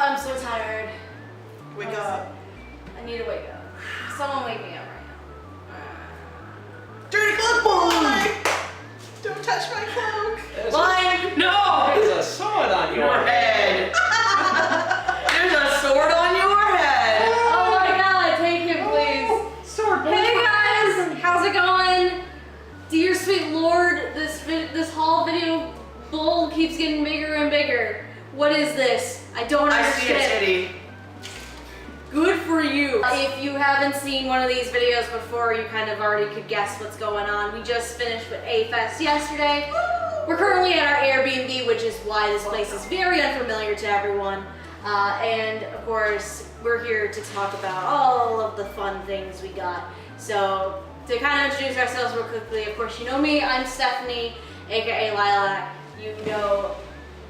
I'm so tired. Wake up. I need to wake up. Someone wake me up right Dirty cloak boy! Don't touch my cloak. Mine! No! There's a sword on Your head. There's a sword on your head. Oh my god, take him please. Sword. Hey guys, how's it going? Dear sweet lord, this haul video bowl keeps getting bigger and bigger. What is this? I don't I see understand. a titty. Good for you. If you haven't seen one of these videos before, you kind of already could guess what's going on. We just finished with AFest yesterday. We're currently at our Airbnb, which is why this place is very unfamiliar to everyone. And of course, we're here to talk about all of the fun things we got. So to kind of introduce ourselves real quickly, of course, you know me, I'm Stephanie, aka Lilac. You know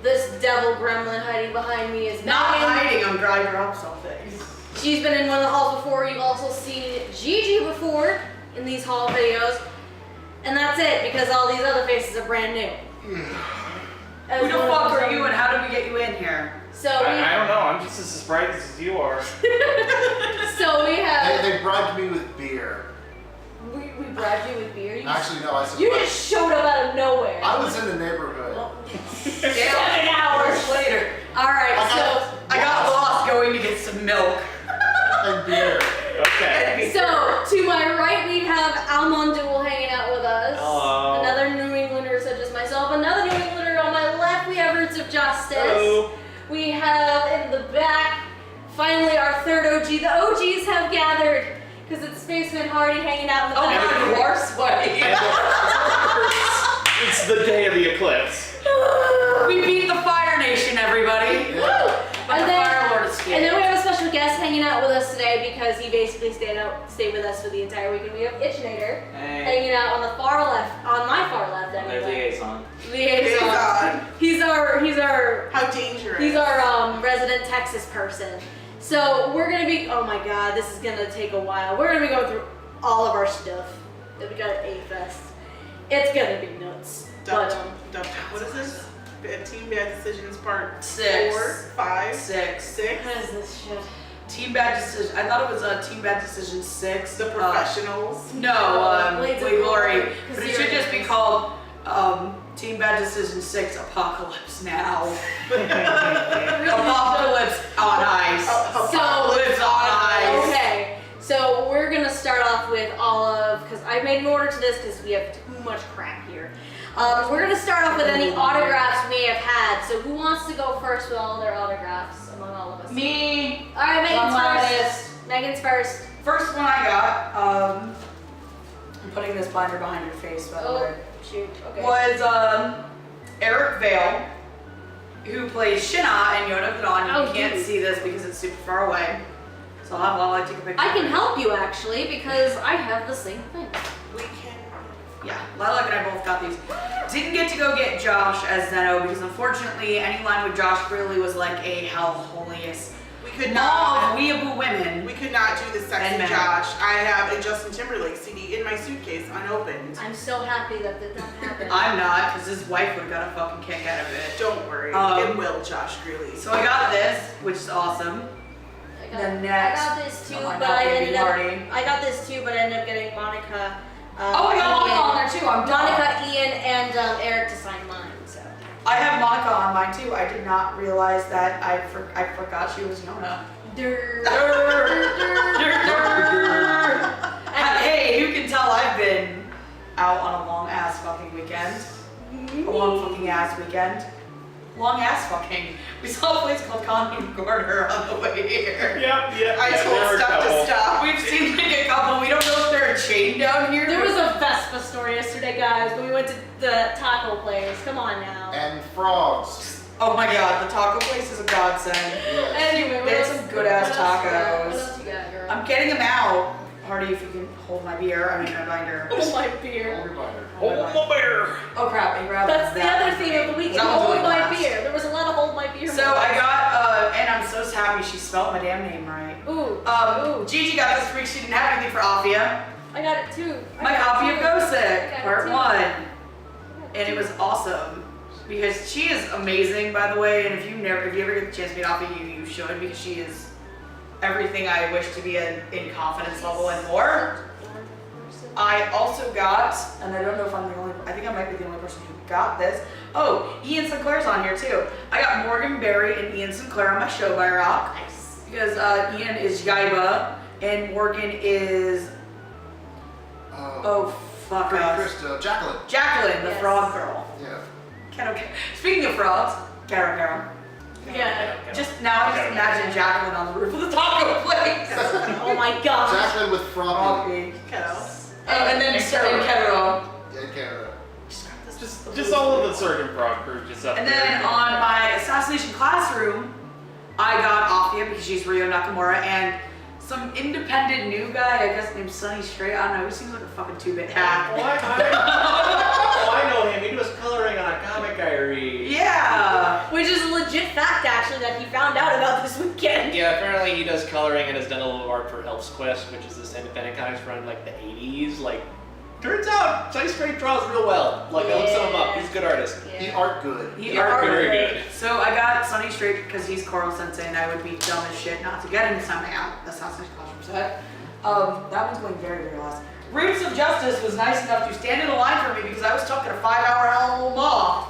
this devil gremlin hiding behind me is Not Megan. hiding, I'm dry drops on things. She's been in one of the hauls before. You've also seen Gigi before in these haul videos. And that's it, because all these other faces are brand new. Who the fuck are you and how did we get you in here? So I don't know. I'm just as surprised as you are. so we have... They bribed me with beer. We bribed you with beer? Actually, no, I said. You just showed up out of nowhere. I was in the neighborhood. Well, 7 hours later. Alright, so... I got lost going to get some milk. And beer. Okay. So, to my right, we have Almondul hanging out with us. Hello. Another New Englander such as myself. Another New Englander on my left, we have Roots of Justice. Hello. We have in the back, finally our third OG. The OGs have gathered, because it's Spaceman Hardy hanging out in the Oh back. my god, you are sweaty. It's the day of the eclipse. We beat the Fire Nation, everybody. Woo! But the Fire Lord escaped. And then we have a special guest hanging out with us today because he basically stayed with us for the entire weekend. We have Itchinator hanging out on the far left, on my far left anyway. liaison. Liaison. He's our How dangerous. He's our resident Texas person. So we're gonna be, oh my god, this is gonna take a while. We're gonna be going through all of our stuff that we got at AFest. It's gonna be nuts. But, what is this? Team Bad Decisions Part 6. 4, 5, 6. 6. what is this shit? Team Bad Decision. I thought it was Team Bad Decision 6. The Professionals. No, Blades of Blade Glory. Glory, But it should just be called Team Bad Decision 6 Apocalypse Now. Apocalypse on Ice. Apocalypse on Ice. Okay, so we're gonna start off with all of, because I made an order to this because we have too much crap here. We're gonna start off with any autographs we may have had. So who wants to go first with all their autographs among all of us? Me. All right, Megan's One first. Megan's first. First one I got, I'm putting this binder behind your face, by the way. Shoot. Okay. Was Eric Vale, who plays Shina in Yoda Dawn. Oh, You can't dude. see this because it's super far away. So I'll have take a picture. I can help you actually because I have the same thing. We can. Yeah, Lilac and I both got these. Didn't get to go get Josh as Zeno because unfortunately any line with Josh really was like a hell holiest. We could Mall not. of weeaboo women. We could not do the And sexy men. Josh. I have a Justin Timberlake CD in my suitcase, unopened. I'm so happy that did not happen. I'm not, because his wife would have got a fucking kick out of it. Don't worry, it will, Josh Greeley. So I got this, which is awesome. The next. I got this too, Oh my but God, I baby ended up. party. I got this too, but I ended up getting Monica. Oh, I got Monica Ian- on there too. I'm done. Monica, Ian, and Eric to sign mine. So. I have Monica on mine too. I did not realize that. I forgot she was Yona. Hey, you can tell I've been out on a long ass fucking weekend. A long fucking ass weekend. Long ass fucking. We saw a place called Connie and Gardner on the way here. Yep. I told Steph to stop. We've seen like a couple. We don't know if they're a chain down here. There was a Vespa story yesterday, guys, when we went to the taco place. Come on now. And frogs. Oh my god, the taco place is a godsend. Yes. Anyway, what They have else- some good-ass what else you got? tacos. What else you got, girl? I'm getting them out. Hardy, if you can hold my beer. I mean, my binder. Oh my beer. Everybody. Hold my bear. Oh crap, I grabbed That's the that other one. theme of the week. That one's Hold really my last. beer. There was a lot of hold my beer. So I got, and I'm so happy she spelled my damn name right. Ooh. Gigi got this for me. She didn't have anything for Afia. I got it too. My copy of Go I Sick, got it part too. 1. And it was awesome. because she is amazing, by the way. And if you ever get the chance to meet Afi, you should, because she is everything I wish to be in confidence level and more. I also got, and I don't know if I'm the only, I think I might be the only person who got this. Oh, Ian Sinclair's on here too. I got Morgan Berry and Ian Sinclair on my show by Rock. Nice. Because Ian is Yaiba and Morgan is, Jacqueline. Jacqueline, the Yes. frog girl. Yeah. Speaking of frogs, Caro. Yeah. Just now, I just imagine Jacqueline on the roof of the taco place. Oh my god. Jacqueline with Froggy. And then Kettle. In Canada. Just all of the Surgeon Frog crew just up And there. then on my assassination classroom, I got Afia because she's Rio Nakamura and some independent new guy, I guess named Sunny Strait. I don't know, he seems like a fucking 2-bit hack. I know him. He does coloring on a comic I read. Yeah. Which is a legit fact, actually, that he found out about this weekend. Yeah, apparently he does coloring and has done a little art for Elf's Quest, which is this independent comics from like the 80s. Like, turns out Sunny Strait draws real well. Like, I looked some him up. He's a good artist. He art good. He Art are very good. So I got Sunny Strait because he's Coral Sensei and I would be dumb as shit not to get him this time out. Assassination Classroom set. That one's going very, very last. Roots of Justice was nice enough to stand in the line for me because I was stuck in a 5-hour Hell Law.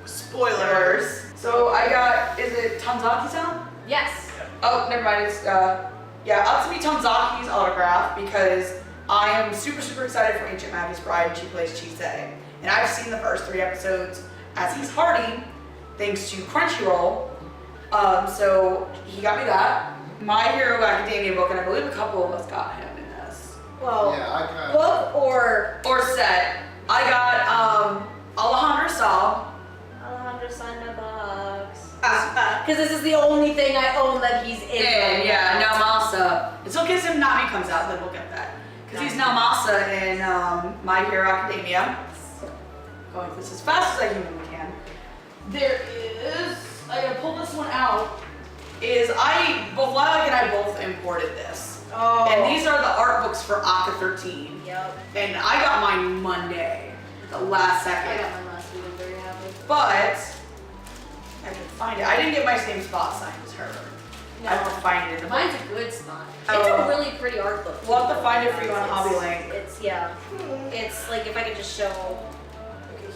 Spoilers. So I got, is it Tanzaki-san? Yes. Oh, never mind. It's Atsumi Tanzaki's autograph because I am super, super excited for Ancient Maggie's Bride and she plays Chise. And I've seen the first 3 episodes as he's Hardy, thanks to Crunchyroll. So he got me that. My Hero Academia book, and I believe a couple of us got him in this. Well, Yeah, I got. book or Set. I got Alejandro Saab. Alejandro signed my box. Because this is the only thing I own that he's in. And yeah, Naomasa. Until Kiss Him Not Me comes out, then we'll get that. Because he's Naomasa in My Hero Academia. Going through this as fast as I humanly can. There is, I'm gonna pull this one out, both Lilac and I both imported this. Oh. And these are the art books for Aka 13. Yep. And I got mine Monday, the last I second. got mine last week. I'm very happy. But I can find it. I didn't get my same spot signed as her. I have to find it in the book. Mine's a good spot. Oh. It's a really pretty art book. We'll have to find it for you on Hobby Link. It's It's like if I could just show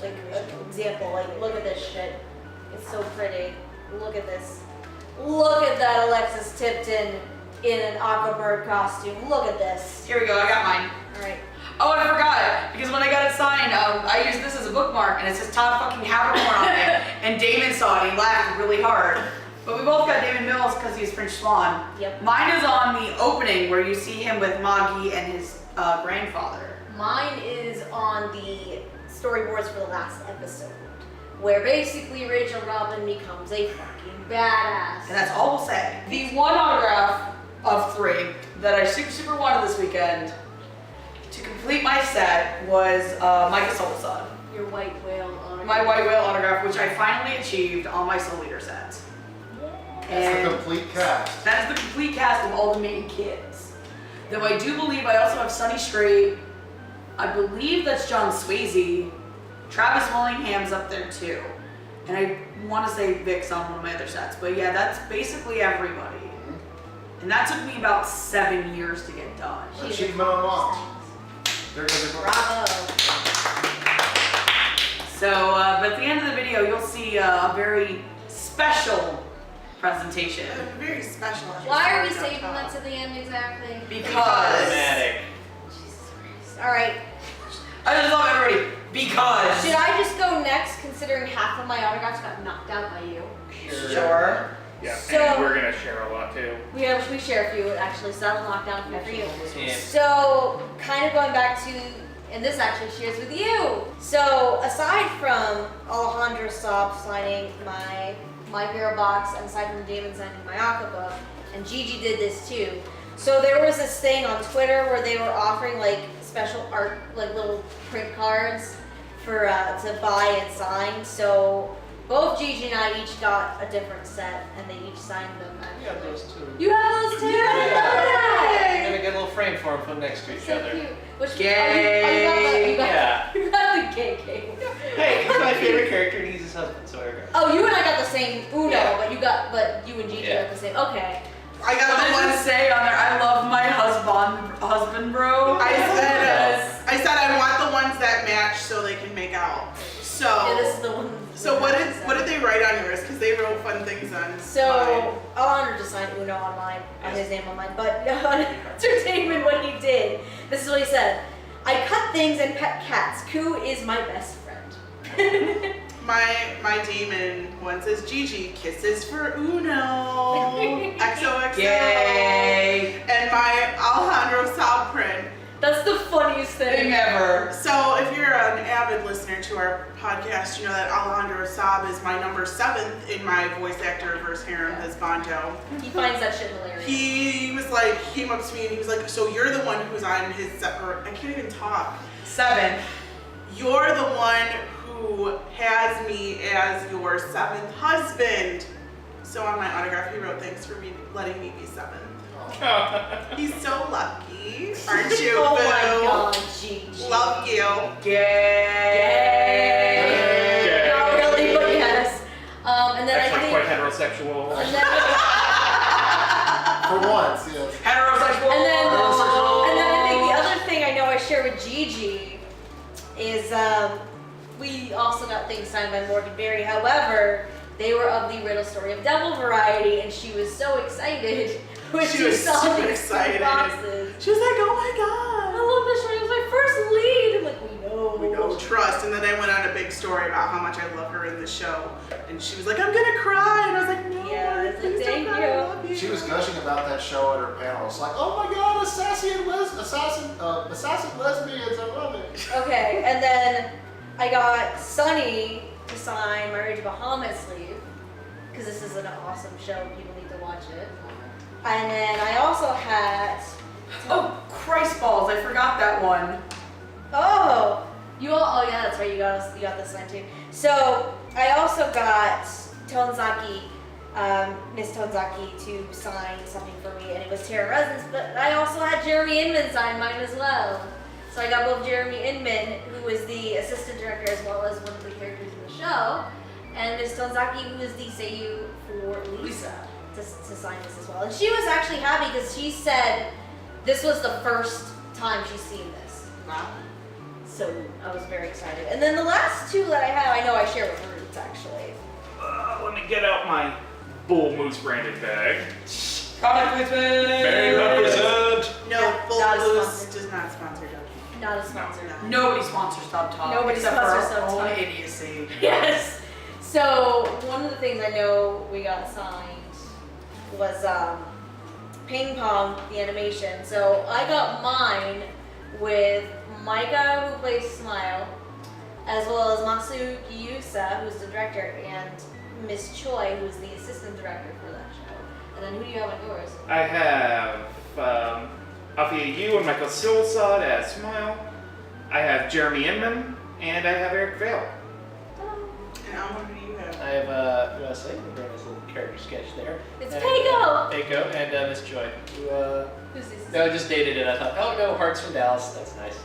like an example, like look at this shit. It's so pretty. Look at this. Look at that Alexis Tipton in an aqua bird costume. Look at this. Here we go, I got mine. Alright. Oh, I forgot, because when I got it signed, I used this as a bookmark, and it says Todd fucking Havermore on it, and Damon saw it, and he laughed really hard. But we both got Damon Mills because he's French Swan. Yep. Mine is on the opening where you see him with Magi and his grandfather. Mine is on the storyboards for the last episode, where basically Rachel Robin becomes a fucking badass. And that's all we'll say. The one autograph of 3 that I super, super wanted this weekend to complete my set was Micah Soul-san. Your white whale autograph. My white whale autograph, which I finally achieved on my Soul Leader set. That's the And complete cast. that is the complete cast of all the main kids. Though I do believe I also have Sunny Strait. I believe that's John Swayze. Travis Willingham's up there too. And I want to say Vic's on one of my other sets. But yeah, that's basically everybody. And that took me about 7 years to get done. Achievement unlocked. There goes your book. Bravo. So, but at the end of the video, you'll see a very special presentation. Very special. Why are we saving that to the end exactly? Because Dramatic. Jesus Christ. Alright. I just love everybody. Because Should I just go next, considering half of my autographs got knocked out by you? sure. Yeah, So- and we're gonna share a lot too. We share a few, actually, so that'll knock down a few for you. Yeah. So, kind of going back to, and this actually shares with you. So, aside from Alejandro Saab signing my Hero box, and aside from Damon signing my Aqua book, and Gigi did this too. So there was this thing on Twitter where they were offering like special art, like little print cards for to buy and sign. So both Gigi and I each got a different set, and they each signed them. I got those too. You have those too? I didn't know that. I'm gonna get a little frame for them, put next to each So other. cute. Which Yay. you got Yeah. the KK. Hey, he's my favorite character and he's his husband, so there we go. Oh, you and I got the same Uno, Yeah. but you and Gigi Yeah. got the same. Okay. I got I'm the gonna one. say on there, I love my husband, bro. I said I want the ones that match so they can make out. So. Yeah, this is the one. So what did they write on yours? Because they wrote fun things on mine. So Alejandro just signed Uno on mine, on his name on mine, but on entertainment, what he did, this is what he said: I cut things and pet cats. Koo is my best friend. My demon one says Gigi kisses for Uno. XOXO. Yay! And my Alejandro Saab print. That's the funniest Thing thing. ever. So if you're an avid listener to our podcast, you know that Alejandro Saab is my number 7th in my voice actor versus harem husbando. He finds that shit hilarious. He was like, came up to me and he was like, so you're the one who's on his, or I can't even talk. 7. You're the one who has me as your 7th husband. So on my autograph, he wrote, thanks for me letting me be 7th. He's so lucky, aren't you, Oh boo? my god, Gigi. Love you. Yay! Yay. Not really, but yes. And then Actually I quite think. heterosexual. And then, For once, yes. Heterosexual. and then I think the Heterosexual. other thing I know I share with Gigi is we also got things signed by Morgan Berry. However, they were of the Riddle Story of Devil variety, and she was so excited when She she was saw super these excited. boxes. She was like, oh my I god. love this one. It was my first lead. I'm like, we know. We know trust. And then I went on a big story about how much I love her in the show. And she was like, I'm gonna cry. And I was like, no, Yeah, it's like, please don't thank cry. I you. love you. She was gushing about that show at her panel. It's like, oh my god, assassin lesbians, I love it. Okay, and then I got Sunny to sign my Rage Bahamut sleeve because this is an awesome show. People need to watch it. And then I also had. Oh, Christ balls! I forgot that one. Oh, you all. Oh yeah, that's right. You got this sign too. So I also got Tonzaki, Miss Tonzaki, to sign something for me, and it was Terra Resonance. But I also had Jeremy Inman sign mine as well. So I got both Jeremy Inman, who is the assistant director as well as one of the characters in the show, and Miss Tonzaki, who is the seiyuu for Lisa, to sign this as well. And she was actually happy because she said this was the first time she's seen this. Wow. So I was very excited. And then the last two that I have, I know I share with Roots actually. Let me get out my Bull Moose branded bag. Product placement. May represent. No, Full Not a Boost sponsor. does not sponsor Dub. Not a sponsor. Nobody sponsors Dub Talk. Nobody except sponsors for our Dub own Talk. idiocy. Yes. So one of the things I know we got signed was Ping Pong, the animation. So I got mine with Micah, who plays Smile, as well as Masuki Yusa, who's the director, and Miss Choi, who's the assistant director for that show. And then who do you have on yours? I have Afia Yu and Michael Silsad as Smile. I have Jeremy Inman, and I have Eric Vale. And Alma, who do you have? I have, you say, a nice little character sketch there. It's And, Peiko! Peiko and Miss Joy, who, Who's this? no, I just dated it. I thought, oh no, Hearts from Dallas, that's nice.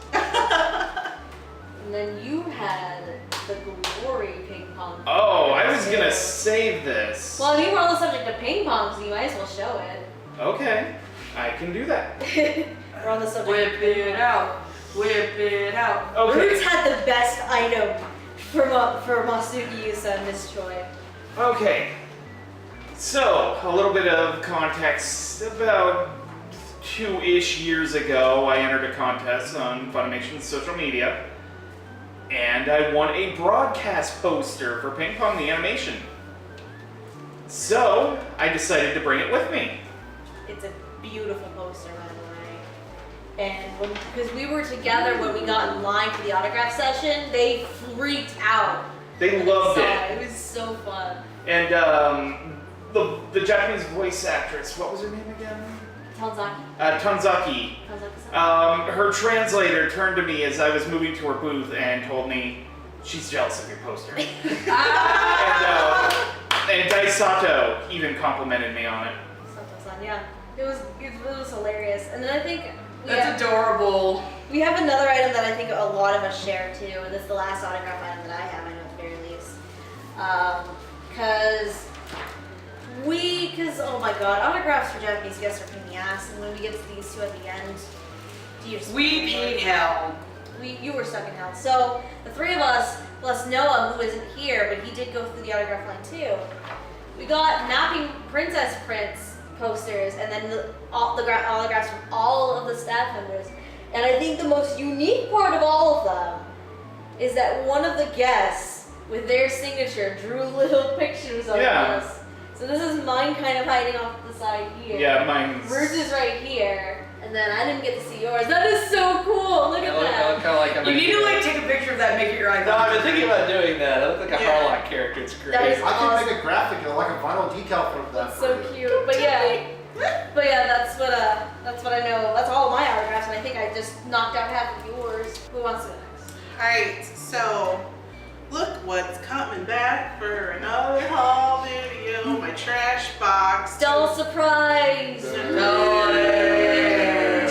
And then you had the Glory Ping Pong. Oh, I was gonna save this. Well, I mean, we're on the subject of ping pong, so you might as well show it. Okay, I can do that. We're on the subject Whip of ping it pong. out. Whip it out. Okay. Roots had the best item for Masuki Yusa and Miss Choi. Okay. So, a little bit of context. About 2-ish years ago, I entered a contest on Funimation's social media, and I won a broadcast poster for Ping Pong the Animation. So, I decided to bring it with me. It's a beautiful poster, by the way. And because we were together when we got in line for the autograph session, they freaked out. They when loved saw it. It was so fun. And the Japanese voice actress, what was her name again? Tanzaki. Tanzaki. Tanzaki-san. Her translator turned to me as I was moving to her booth and told me she's jealous of your poster. And Daisato even complimented me on it. Sato-san, yeah. It was hilarious. And then I think That's adorable. We have another item that I think a lot of us share too, and this is the last autograph item that I have, I know at the very least. Because oh my god, autographs for Japanese guests are a pain in the ass, and when we get to these two at the end, We paid hell. You were stuck in hell. So the three of us, plus Noah, who isn't here, but he did go through the autograph line too. We got Napping Princess Prince posters, and then all the autographs from all of the staff members. And I think the most unique part of all of them is that one of the guests, with their signature, drew little pictures of us. So this is mine kind of hiding off to the side here. Yeah, mine's... Yours is right here. And then I didn't get to see yours. That is so cool. Look at that. You need to like take a picture of that and make it your icon. No, I've been thinking about doing that. That looks like a Harlock character. It's great. That is I can make a graphic, like a vinyl decal for that. That's so cute. But yeah, that's what I know. That's all of my autographs, and I think I just knocked out half of yours. Who wants to go next? Alright, so look what's coming back for another haul video. My trash box. Dull surprise. To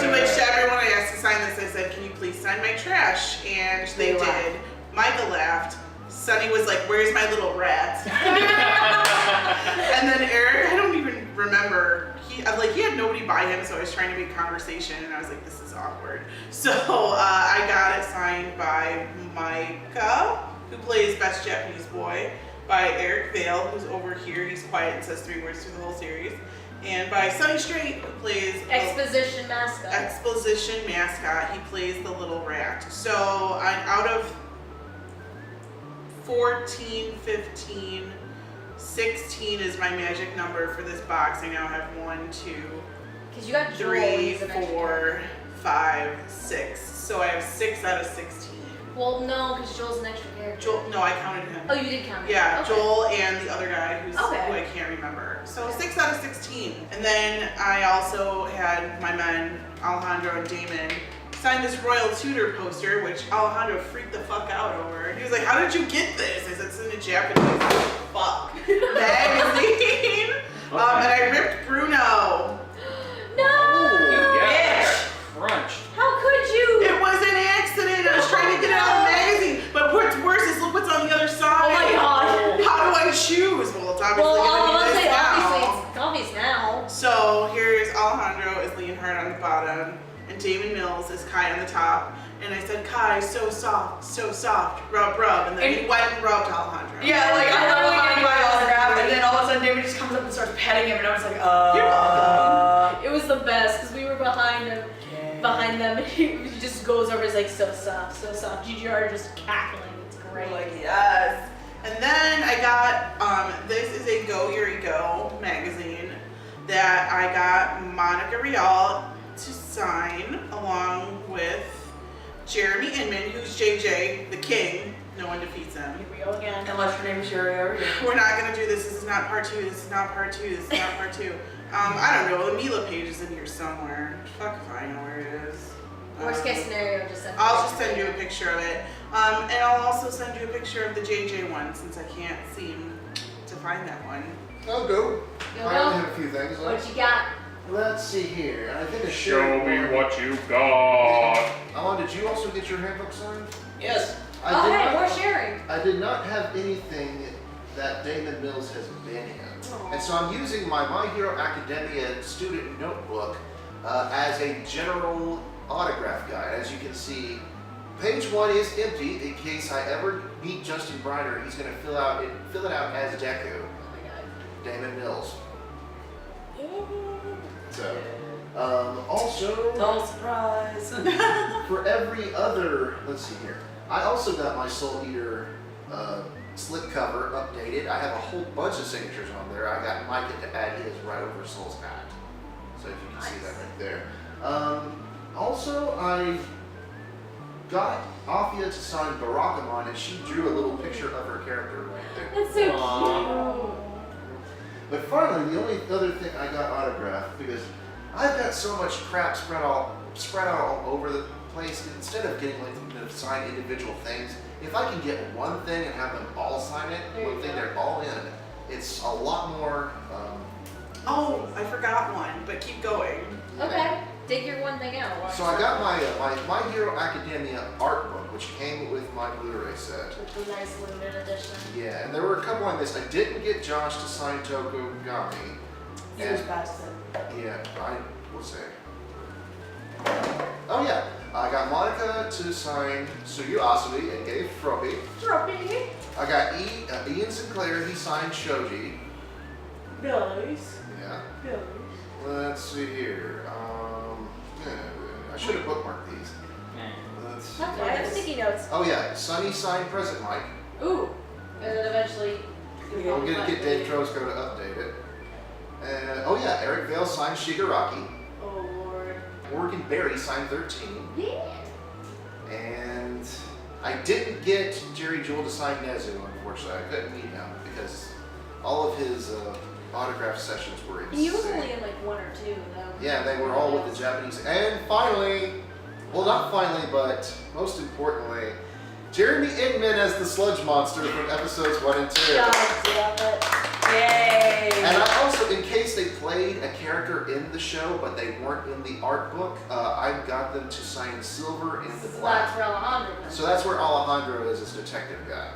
which everyone I asked to sign this, I said, can you please sign my trash? And they did. Micah laughed. Sunny was like, where's my little rat? And then Eric, I don't even remember. He had nobody by him, so I was trying to make conversation, and I was like, this is awkward. So I got it signed by Micah, who plays Best Japanese Boy, by Eric Vale, who's over here. He's quiet and says 3 words through the whole series. And by Sunny Straight, who plays Exposition mascot. Exposition mascot. He plays the little rat. So I'm out of 14, 15, 16 is my magic number for this box. I now have 1, 2, Because you got 3, 4, 5, 6. So I have 6 out of 16. Well, no, because Joel's an extra character. Joel, no, I counted him. Oh, you did count him. Yeah, Okay. Joel and the other guy who Okay. I can't remember. So 6 out of 16. And then I also had my men, Alejandro and Damon, sign this Royal Tudor poster, which Alejandro freaked the fuck out over. He was like, how did you get this? I said, it's in a Japanese magazine. And I ripped Bruno. No! Yeah, crunch. How could you? It was an accident. I was trying to get it out of the magazine. But what's worse is look what's on the other side. Oh my god. How do I choose? Well, it's obviously Well, going to be this now. it's obvious now. So here's Alejandro is Leonhard on the bottom, and Damon Mills is Kai on the top. And I said, Kai, so soft, rub, and then he went and rubbed Alejandro. Yeah, like I literally gave my autograph, and then all of a sudden David just comes up and starts petting him, and I was like, You're welcome. It was the best because we were behind them, and he just goes over. He's like, so soft. GGR just cackling. It's great. We're like, yes. And then I got, this is a Go Yuri Go magazine that I got Monica Rial to sign along with Jeremy Inman, who's JJ, the king. No one defeats him. Here we go again. unless your name is Yuri over here. We're not gonna do this. This is not part 2. This is not part 2. This is not part 2. I don't know. The Mila page is in here somewhere. Fuck if I know where it is. Worst case scenario, just send. I'll just send you a picture of it. And I'll also send you a picture of the JJ one since I can't seem to find that one. I'll go. Go, I go. only have a few things left. What you got? Let's see here. I think I Show shared me one. what you got. Alan, did you also get your handbook signed? Yes. Oh, did hey, not- we're sharing. I did not have anything that Damon Mills has been in. Aw. And so I'm using my My Hero Academia student notebook as a general autograph guide. As you can see, page 1 is empty in case I ever meet Justin Briner. He's going to fill it out as Deku. Oh my god. Damon Mills. So, also, No surprise. for every other, let's see here. I also got my Soul Eater slip cover updated. I have a whole bunch of signatures on there. I got Micah to add his right over Soul's hat. So if you can see that right there. Also, I got Afia to sign Barakamon, and she drew a little picture of her character right there. That's so Aw. cute. But finally, the only other thing I got autographed, because I've got so much crap spread out all over the place, instead of getting like them to sign individual things, if I can get one thing and have them all sign it, There you one thing go. they're all in, it's a lot more, Oh, I forgot one, but keep going. Okay. dig your one thing out. So I got my Hero Academia art book, which came with my Blu-ray set. Which was a nice limited edition. Yeah, and there were a couple I missed. I didn't get Josh to sign Tokugami. Years past it. Yeah, we'll say. Oh yeah, I got Monica to sign Suyu Asui and gave Froppy. Dropping. I got Ian Sinclair, he signed Shoji. Nice. Yeah. Nice. Let's see here. I should have bookmarked these. Let's see. That's why I have sticky notes. Oh yeah, Sunny signed Present Mike. Ooh. And then eventually. I'm gonna get Dave Trosco to update it. And oh yeah, Eric Vale signed Shigaraki. Oh Lord. Morgan Berry signed 13. Yeah. And I didn't get Jerry Jewell to sign Nezu, unfortunately. I couldn't meet him because all of his autograph sessions were insane. He was only in like one or two though. Yeah, they were all with the Japanese. And finally, well not finally, but most importantly, Jeremy Inman as the Sludge Monster from episodes 1 and 2. God damn it. Yay! And I also, in case they played a character in the show, but they weren't in the art book, I got them to sign Silver in the So Black. that's where Alejandro comes So that's where Alejandro is as detective guy.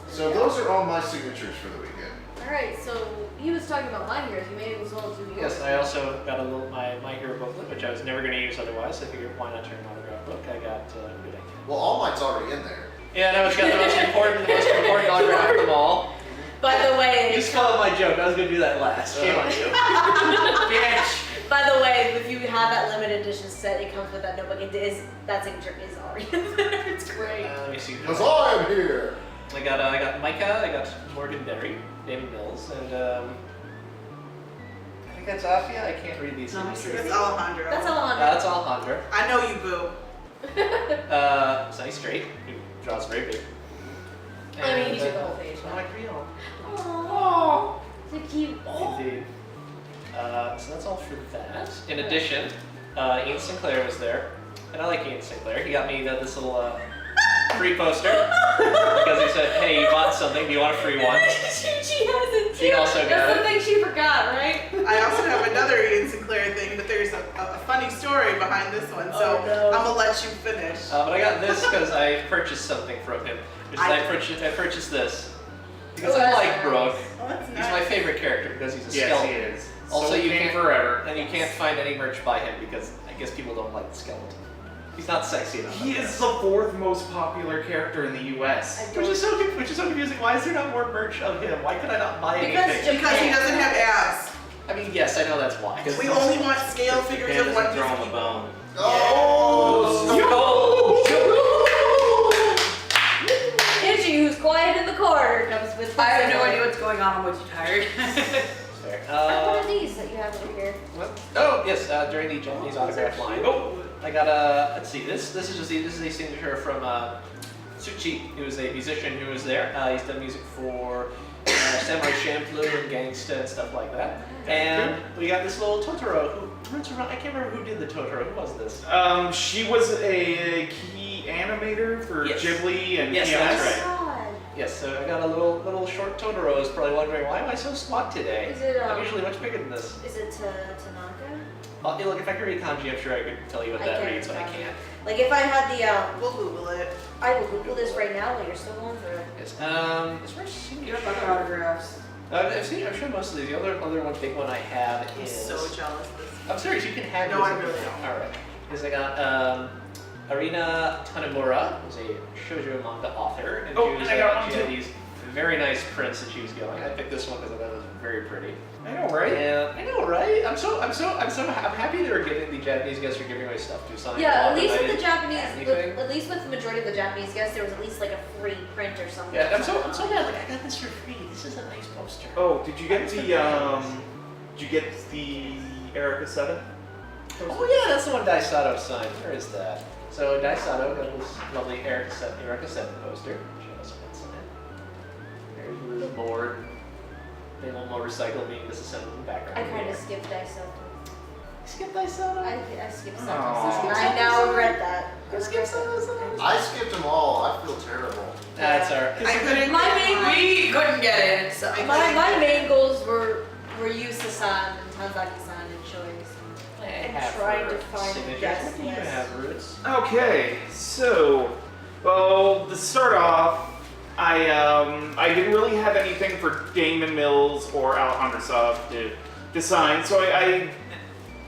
So those are all my signatures for the weekend. Alright, so he was talking about my heroes. You may as well do yours. Yes, I also got a little my hero booklet, which I was never going to use otherwise. So I figured, why not turn an autograph book? I got who did I get? Well, All Might's already in there. Yeah, no, it's got the most important autograph of them all. By the way, You spoiled my joke. I was going to do that last. Shame on you. Bitch. by the way, if you have that limited edition set, it comes with that notebook. That signature is already in there. It's great. Let me see. Because I'm here! I got Micah, I got Morgan Berry, David Mills, and I think that's Afia. I can't read these. No, names. it's It's Alejandro. That's Alejandro. That's Alejandro. I know you, boo. Sunny Straight, who draws very big. I mean, he took the whole page. Monica Creole. Aww. So cute. Indeed. So that's all for that. In addition, Ian Sinclair was there, and I like Ian Sinclair. He got me this little free poster because he said, "Hey, you bought something. Do you want a free one?" she has it too. She also got That's it. the thing she forgot, right? I also have another Ian Sinclair thing, but there's a funny story behind this one, so Oh, no. I'm gonna let you finish. But I got this because I purchased something from him. Which is I purchased this because Oh, I that's like nice. Brooke. Oh, that's He's nice. my favorite character because he's a Yes, skeleton. he is. Also, So you king can't forever. and you can't find any merch by him because I guess people don't like the skeleton. He's not sexy enough. He is the 4th most popular character in the U.S. Which is so confusing. Why is there not more merch of him? Why could I not buy Because anything? Because he doesn't have abs. I mean, yes, I know that's why. We only want scale figures Japan of One doesn't Piece throw him a people. bone. Itchy, who's quiet in the corner, comes with. I have no idea what's going on. I'm way too tired. Fair. What are these that you have over here? What? Oh yes, during the Japanese autograph line. Oh, I got let's see. This is a signature from Tsuchi, who is a musician who was there. He's done music for Samurai Champloo and Gangsta and stuff like that. And we got this little Totoro. I can't remember who did the Totoro. Who was this? She was a key animator for Yes. Ghibli and Yes, PMS. that's right. God. Yes, so I got a little short Totoro. Is probably wondering why am I so squat today? Is it, I'm usually much bigger than this. Is it Tanaka? Hey, look, if I could read kanji, I'm sure I could tell you what I that can't reads, but I read kanji. can't. Like if I had the We'll Google it. I will Google this right now while you're still going through it. Yes. As far as You have other autographs. I've seen. I'm sure most of these. The other one, big one I have I'm is. so jealous of this. I'm serious. You can have. No, this I if you really want. don't. All right. Because I got Arina Tanemura, who's a shoujo manga author, and Oh, she was, and I got one she had too. these very nice prints that she was going. I picked this one because I thought it was very pretty. I know, right? And I know, right? I'm happy they were giving the Japanese guests are giving away stuff to sign. Yeah, at off, least and I with the didn't Japanese, have anything. at least with the majority of the Japanese guests, there was at least like a free print or something. Yeah, I'm so mad. Like I got this for free. This is a nice poster. Oh, did you get the Erica 7? Oh yeah, that's the one Daisato signed. Where is that? So Daisato got this lovely Erica 7 poster. Show us what's in it. There's a little board. They want more recycle being disassembled in the background. I kind of skipped Daisato. Skip Daisato. I skipped some. Aw. I now regret that. Skip Daisato. I skipped them all. I feel terrible. That's alright. I couldn't. We couldn't get in, so. My main goals were Yusa-san and Tanzaki-san and stories. I I'm have trying her to find signatures. yes, I think yes. I have roots. Okay, so, well, to start off, I didn't really have anything for Damon Mills or Alejandro Saab to sign, so I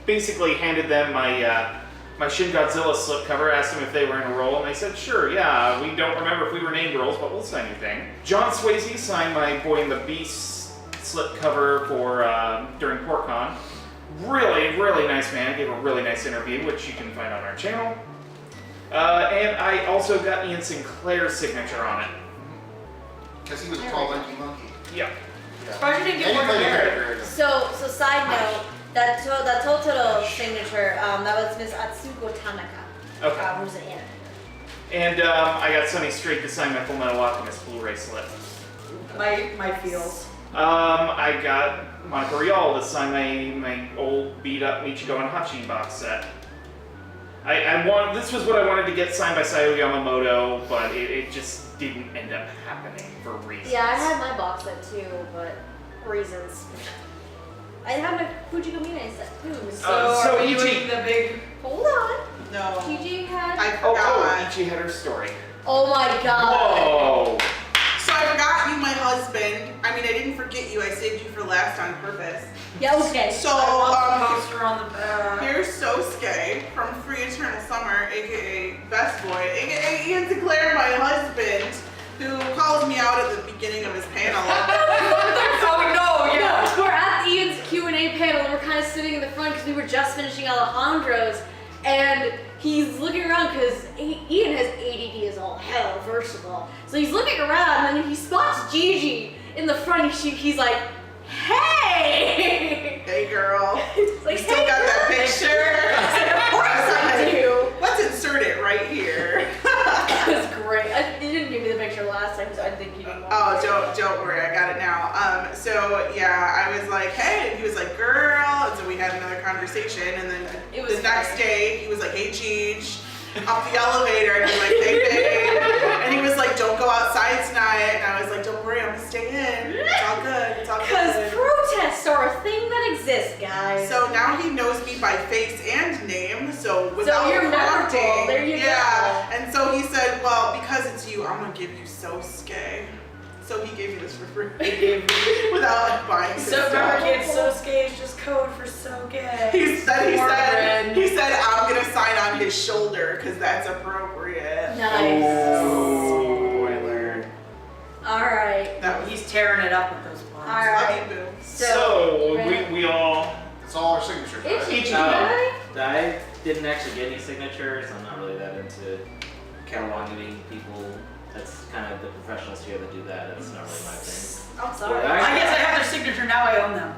basically handed them my Shin Godzilla slipcover, asked them if they were in a role, and they said, sure, yeah, we don't remember if we were named roles, but we'll sign your thing. John Swayze signed my Boy and the Beast slipcover for during PortCon. Really, really nice man. Gave a really nice interview, which you can find on our channel. And I also got Ian Sinclair's signature on it. Because he was a tall, lanky monkey. Yeah. Surprised you didn't get And he more played a hair. character. So side note, that Totoro signature, that was Miss Atsuko Tanaka, Okay. who's an animator. And I got Sunny Straight to sign my Full Metal Alchemist Blu-ray slip. My feels. I got Monica Rial to sign my old beat-up Michiko and Hachi box set. This was what I wanted to get signed by Sayo Yamamoto, but it just didn't end up happening for reasons. Yeah, I had my box set too, but reasons. I had my Fujiko Mine set too. So are you Ichi- doing the big? Hold on. No. TJ had. I Oh, forgot. Ichi had her story. Oh my god. Whoa! So I forgot you, my husband. I mean, I didn't forget you. I saved you for last on purpose. Yeah, okay. So, I want the poster on the back. here's Sosuke from Free Eternal Summer, aka Best Boy, aka Ian Sinclair, my husband, who calls me out at the beginning of his panel. Oh no, yeah. We're at Ian's Q&A panel and we're kind of sitting in the front because we were just finishing Alejandro's and he's looking around because Ian has ADD as all hell, first of all. So he's looking around and then he spots Gigi in the front. He's like, hey! Hey, girl. Like, Still hey, got that girl. picture? Of course I do. Let's insert it right here. It was great. You didn't give me the picture last time, so I think you didn't want Oh, it. don't worry, I got it now. So yeah, I was like, hey, and he was like, girl, and so we had another conversation, and then It was the next great. day, he was like, hey, Cheech, up the elevator, and he was like, hey, babe, and he was like, don't go outside tonight, and I was like, don't worry, I'm gonna stay in. It's all good. It's all Because good. protests are a thing that exists, guys. So now he knows me by face and name, so without you're prompting, memorable. There you yeah. go. And so he said, well, because it's you, I'm gonna give you Sosuke. So he gave me this for free without buying So this remember, stuff. kids, so gay is just code for so gay. He said Marvin. I'm gonna sign on his shoulder because that's appropriate. Nice. Spoiler. Alright. That was He's tearing it up with those puns. All right. love you, boo. So we all. It's all our signatures, right? Itchy, Itchy. right? I didn't actually get any signatures. I'm not really that into cataloging people. That's kind of the professionals here that do that. That's not really my thing. I'm sorry. Yeah, I guess I have their signature now. I own them.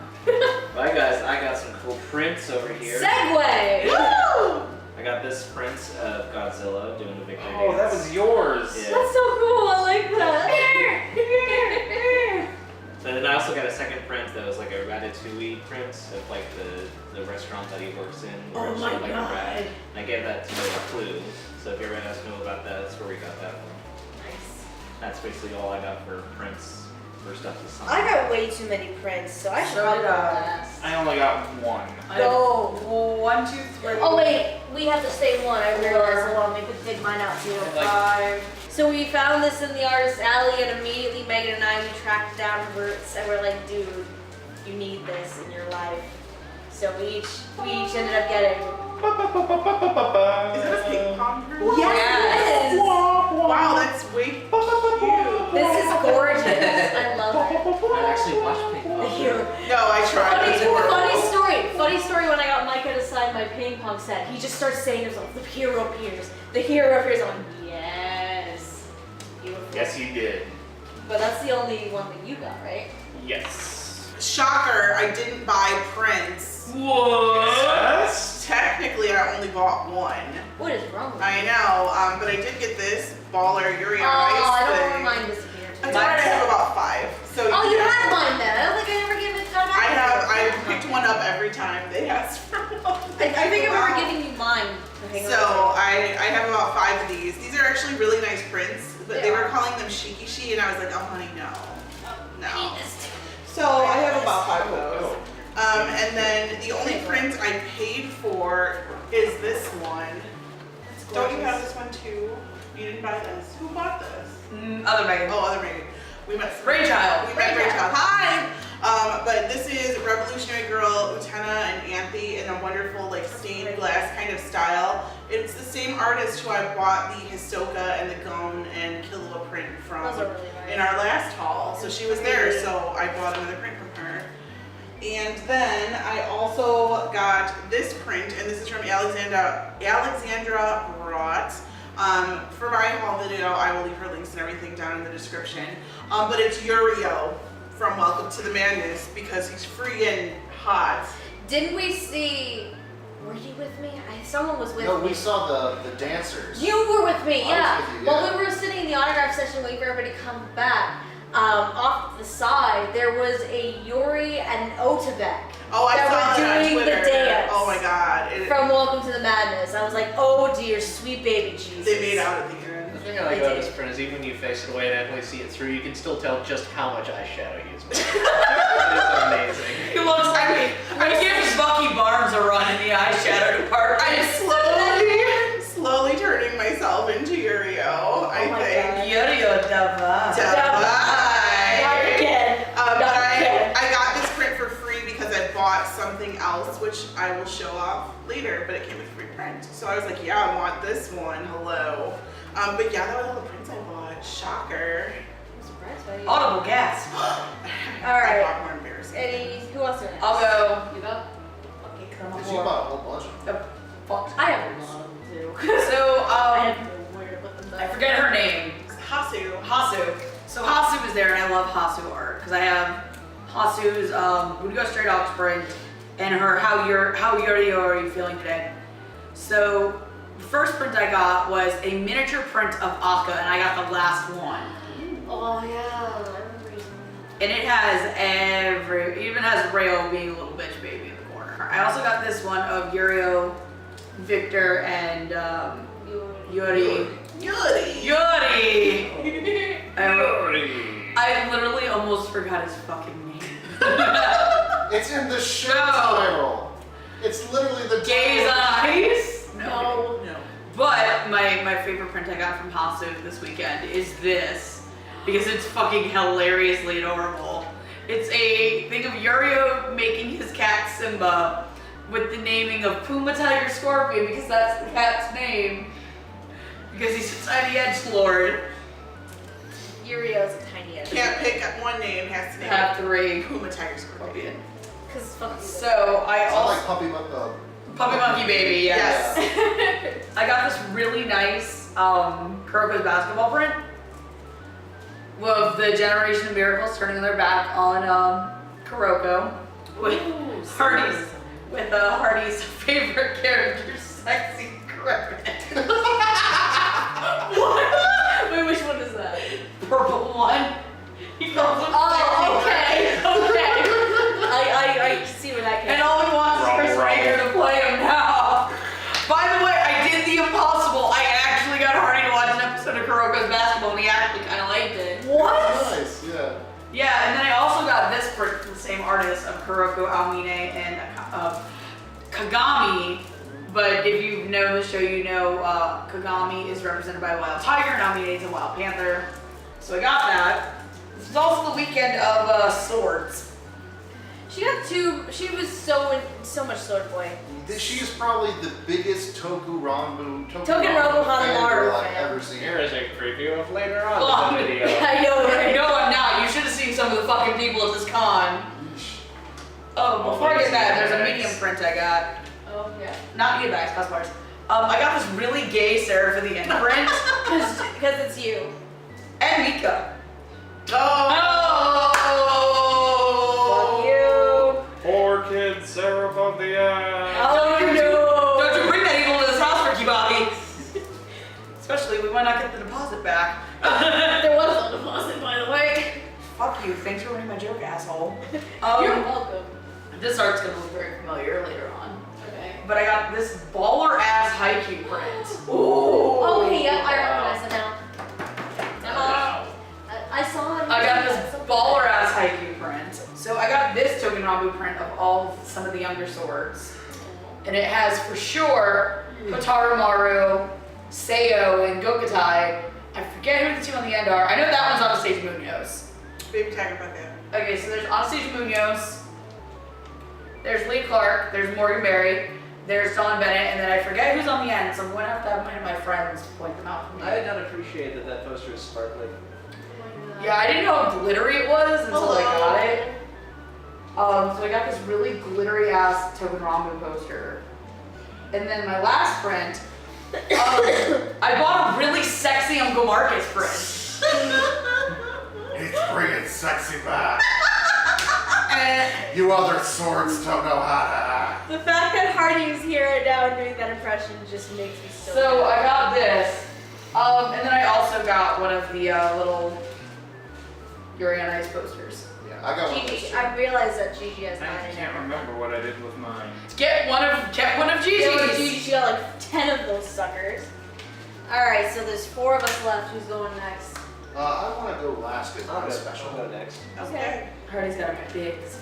But I got some cool prints over here. Segway! Woo! I got this print of Godzilla doing the victory Oh, that dance. was yours. Yeah. That's so cool. I like that. So then I also got a second print that was like a Ratatouille print of like the restaurant that he works in. Where Oh it's my shaped like a rat. God. And I gave that to Clue. So if you ever ask know about that, that's where we got that from. Nice. That's basically all I got for prints for stuff to sign. I got way too many prints, so I should So probably did go I. last. I only got one. Go. 1, 2, 3. Oh wait, we have to say one. I realized. Hold on, let me dig mine out too. Like- 5. So we found this in the artist alley, and immediately Megan and I we tracked down Roots, and we're like, dude, you need this in your life. So we each ended up getting. Is that a ping pong room? Yes, it is. Wow, that's way cute. This is gorgeous. I love it. I actually watched Pink Pong. Thank you. No, I tried. Funny, It's horrible. funny story. When I got Micah to sign my ping pong set, he just starts saying to himself, "The hero appears. The hero appears." I'm like, yes, beautiful. Yes, you did. But that's the only one that you got, right? Yes. Shocker, I didn't buy prints. Yes. Technically, I only bought one. What is wrong with I you? know, but I did get this baller Yuri on Oh, I Ice don't thing. want mine disappeared. I thought I have about 5. So Oh, you can- had mine then. I don't think I ever gave it done. I picked one up every time they asked for one. I think I remember giving you mine. to hang So on to. I have about 5 of these. These are actually really nice prints, but they They were are. calling them shikishi, and I was like, oh honey, no. Penis. So I have about 5 of those. And then the only print I paid for is this one. Don't you have this one too? You didn't buy this? Who bought this? Other Megan. Oh, other Megan. We met Raychild. We met Raychild. Hi! But this is Revolutionary Girl, Utena, and Anthe in a wonderful like stained glass kind of style. It's the same artist who I bought the Hisoka and the Gon and Killua print from Those are really nice. in our last haul. So she was there, so I bought another print from her. And then I also got this print, and this is from Alexandra Brott. For my haul video, I will leave her links and everything down in the description. But it's Yurio from Welcome to the Madness because he's freaking hot. Didn't we see? Were you with me? Someone was with me. No, we saw the dancers. You were with me, I yeah. was with you, While yeah. we were sitting in the autograph session waiting for everybody to come back, off to the side there was a Yuri and Otabek. Oh, I that saw were that on doing Twitter. the dance. Oh my god. From Welcome to the Madness. I was like, oh dear, sweet baby Jesus. They made out at the end. The thing I like about this print is even when you face it away and actually see it through, you can still tell just how much eyeshadow he's wearing. It's amazing. He looks like I give Bucky Barnes a run in the eyeshadow department. I'm slowly turning myself into Yurio, I think. Yurio Dava. Not again. But Not again. I got this print for free because I bought something else, which I will show off later, but it came with free print. So I was like, yeah, I want this one, hello. But yeah, that was all the prints I bought, shocker. I'm surprised by you. Audible gasp. Alright. I bought more embarrassing. Eddie, who else is next? I'll go. You go? Okay, come on. Because you bought a whole bunch of them. Fuck. I have a lot of them too. So, I have nowhere to put them though. I forget her name. Hasu. Hasu. So Hasu is there, and I love Hasu art because I have Hasu's Would Go Straight Ox print and her How Yurio Are You Feeling Today. So the first print I got was a miniature print of Akka, and I got the last one. Oh yeah, I remember using And it has it even has Rayo being a little bitch baby in the corner. I also got this one of Yurio, Victor, and Yuri. I literally almost forgot his fucking name. It's in the show No. title. It's literally the Gaze title. Eyes? No. But my favorite print I got from Hasu this weekend is this, because it's fucking hilariously adorable. It's a thing of Yurio making his cat Simba with the naming of Puma Tiger Scorpion, because that's the cat's name. Because he's a tiny edgelord. Yurio's a tiny edge. Can't pick up one name, has to name Have three. Puma Tiger Scorpion. Cause fuck you. So I Sounds also like Puppy Monkey Baby, yes. Yes. I got this really nice Kuroko's basketball print with the Generation of Miracles turning their back on Kuroko with Hardy's favorite character, Sexy Credit. What? Wait, which one is that? Purple one. He calls him Oh, Sexy okay, okay. I see where that came And all he wants is Chris Rumble, Rager to play him now. By the way, I did the impossible. I actually got Hardy to watch an episode of Kuroko's basketball, and he actually kind of liked it. What? Nice, yeah. Yeah, and then I also got this print from the same artist of Kuroko, Aomine, and Kagami. But if you know the show, you know Kagami is represented by a wild tiger, and Aomine is a wild panther. So I got that. This is also the weekend of swords. She got two. She was so much sword boy. She is probably the biggest Token Ranbu Hanamaru I've fan. ever seen. Here is a preview of later on Oh, in the video. I know, right? No, I'm not. You should have seen some of the fucking people at this con. Oh, before I get that, there's a medium print I got. Oh yeah. Not media bags, cosplars. I got this really gay Sarah for the end print. Because it's you. And Mika. Oh! Fuck you. Poor kid Sarah above the eye. Oh no. Don't you bring that evil to this house, Ricky Bobby. Especially, we might not get the deposit back. There was no deposit, by the way. Fuck you, thanks for ruining my joke, asshole. You're welcome. This art's gonna look very familiar later on. Okay. But I got this baller ass haiku print. Ooh. Okay, yeah, I recognize it now. I saw it. I got this baller ass haiku print. So I got this this token Rambu print of all some of the younger swords. And it has for sure Hotaru Maru, Seiyo, and Gokutai. I forget who the two on the end are. I know that one's Anastasia Munoz. Baby tag about that. Okay, so there's Anastasia Munoz, there's Lee Clark, there's Morgan Berry, there's Dawn Bennett, and then I forget who's on the end, so I'm going to have one of my friends point them out for me. I did not appreciate that poster is sparkling. Yeah, I didn't know how glittery it was until I got it. So I got this really glittery ass Token Ramen poster. And then my last print, I bought a really sexy Uncle Marcus print. It's bringing sexy back. And You other swords don't know how to act. The fact that Hardy's here now doing that impression just makes me so I got this. And then I also got one of the little Yuri on Ice posters. Yeah, I got one. Gigi, I realized that Gigi has I mine. can't remember what I did with mine. Get one of Gigi, Gigi's. she got like 10 of those suckers. Alright, so there's 4 of us left. Who's going next? I want to go last because I'll I'm go, special. I'll go next. Okay. Hardy's got my bigs.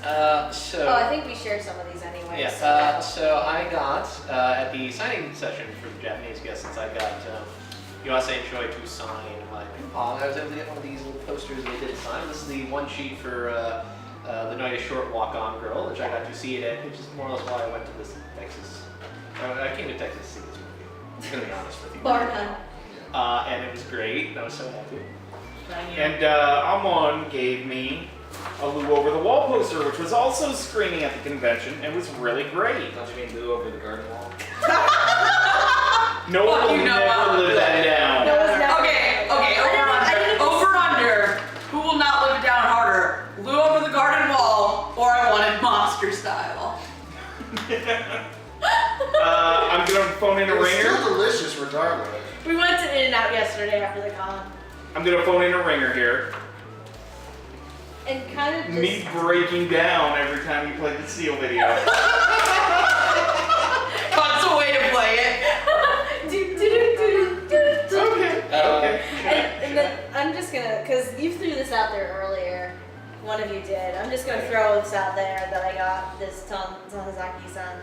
So. Oh, I think we share some of these anyway. Yeah, so I got, at the signing session for the Japanese guests, since I got USA Choi to sign my ping pong, I was able to get one of these little posters they did sign. This is the one sheet for The Night is Short Walk-On Girl, which I got to see it at, which is more or less why I went to this Texas. I came to Texas to see this movie, I'm going to be honest with you. Bar none. And it was great, and I was so happy. And Amon gave me a Lou Over the Wall poster, which was also screening at the convention and was really great. Don't you mean Lou over the garden wall? No one will never live that down. No, it's not. Okay, I didn't- over under. Who will not live it down harder? Lou over the garden wall, or I want it monster style. I'm gonna phone in a It was ringer. still delicious regardless. We went to In-N-Out yesterday after the con. I'm gonna phone in a ringer here. And kind of just... Me breaking down every time you play the Seal video. That's a way to play it. Okay. Okay. And then I'm just gonna, because you threw this out there earlier, one of you did. I'm just gonna throw this out there that I got this Tanizaki-san,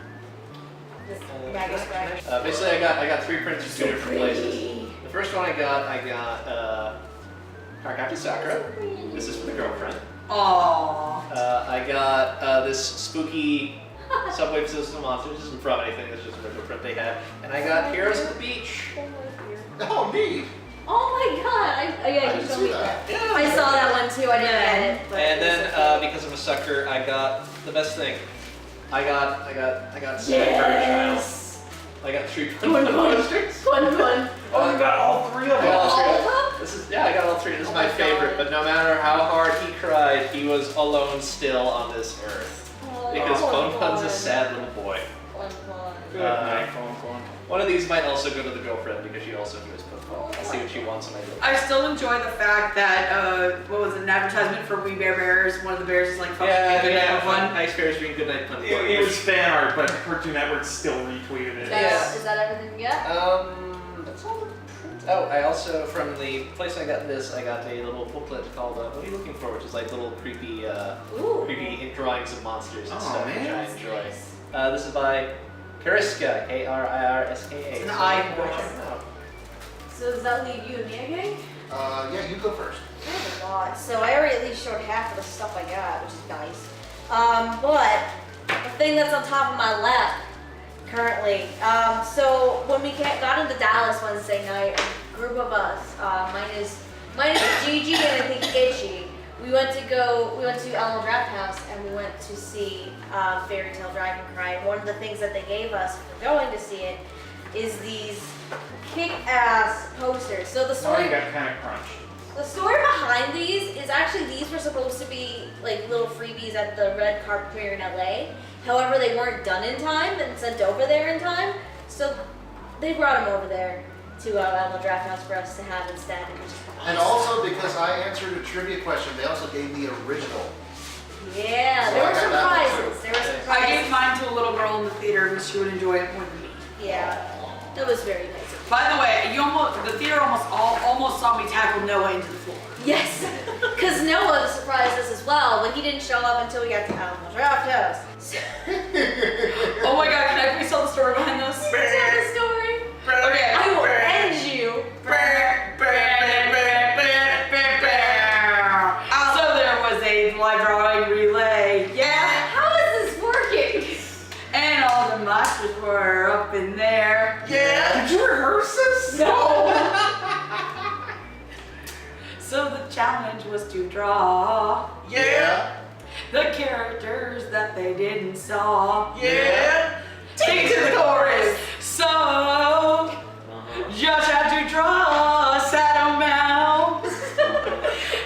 this manuscript. Basically, I got 3 prints from 2 different places. The first one I got Harakaki Sakura. This is for the girlfriend. Aww. I got this spooky Subway System Monsters. This isn't from anything, this is just a regular print they had. And I got Heroes of the Beach. Oh, neat. Oh my god! I You didn't showed see me that. that. I saw that one too. I didn't get it. But And it was then okay. because I'm a sucker, I got the best thing. I got Snag for a child. I got 3 posters. Fun. Oh, you got all 3 of I got them. all 3 of All them. of This is I got all 3. This is Oh my my favorite. God. But no matter how hard he cried, he was alone still on this earth. Because Bone Pun's a sad little boy. Fun. Good night, phone. One of these might also go to the girlfriend because she also enjoys football. I'll see what she wants when I do. I still enjoy the fact that, what was it, an advertisement for We Bear Bears. One of the bears is like, fucking good night, have fun. Ice Bears being good night pun. It was fan art, but Cartoon Network still retweeted it. Yeah. Is that everything you got? That's all the print. Oh, I also, from the place I got this, I got a little booklet called What Are You Looking For? Which is like little creepy, Ooh. creepy drawings of monsters and Oh, stuff, man. which I enjoy. This is by Kariska, K-R-I-R-S-K-A. It's an So eye go book. check it out. So does that leave you and me again? Yeah, you go first. I have a lot. So I already at least showed half of the stuff I got, which is nice. But the thing that's on top of my lap currently. So when we got into Dallas Wednesday night, a group of us, mine is Gigi and I think Itchy. We went to Alamo Draft House and we went to see Fairy Tale Dragon Cry. One of the things that they gave us for going to see it is these kick-ass posters. So the Oh, story you got kind of crunched. the story behind these is actually these were supposed to be like little freebies at the red carpet premiere in LA. However, they weren't done in time and sent over there in time. So they brought them over there to Alamo Draft House for us to have instead. Which is And also because I answered a trivia question, they also gave me original. yeah, So there I were got some that one prizes. too. There were some I gave prizes. mine to a little girl in the theater and she would enjoy it more than me. Yeah, that was very nice. By the way, the theater almost saw me tackle Noah into the floor. Yes. Because Noah surprised us as well, but he didn't show up until we got to Alamo Draft House. So, Oh my god, can I please tell the story behind this? tell the story. Okay. I will end you. So there was a live drawing relay. Yeah. How is this working? And all the masters were up in there. Yeah. Did you rehearse this? No. So the challenge was to draw Yeah. the characters that they didn't saw. Yeah. Take it to the chorus. So Josh had to draw a Saddle Mouse.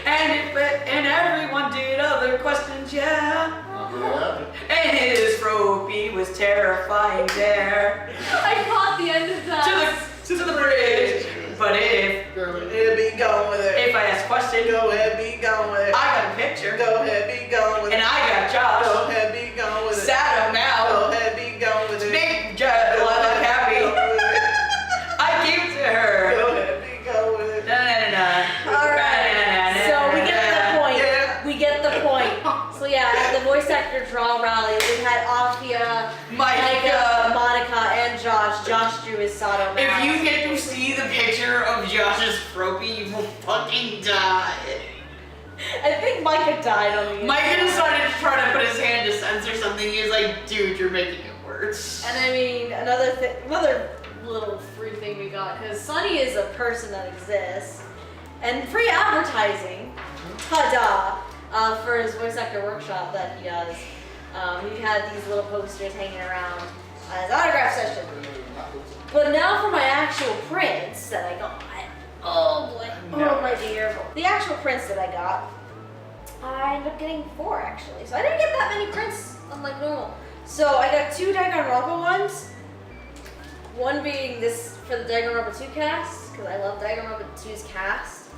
and everyone did other questions, yeah. Yeah. And his Fropey was terrifying there. I caught the end of that. To the bridge. But if Be going with it. I ask questions, Go ahead, be going with it. I got a picture. Go ahead, be going with it. And I got Josh. Go ahead, be going with it. Saddle Go Mouse. ahead, be going with it. Big Joe, I'm happy. Go with it. I gave it to her. Go ahead, be going with it. Alright, so we get the point. Yeah. We get the point. So yeah, at the voice actor draw rally, we had Afia, Micah, Monica, and Josh. Josh drew his Sato If Mouse. you get to see the picture of Josh's Fropey, you will fucking die. I think Micah died on the Micah decided to try to put his hand to censor something. He was like, dude, you're making it worse. And I mean, another little free thing we got, because Sonny is a person that exists, and free advertising, ta-da, for his voice actor workshop that he does. He had these little posters hanging around his autograph session. But now for my actual prints that I got. Oh boy, oh my dear. The actual prints that I got, I ended up getting 4 actually. So I didn't get that many prints unlike normal. So I got 2 Danganronpa ones. One being this for the Danganronpa 2 cast, because I love Danganronpa 2's cast.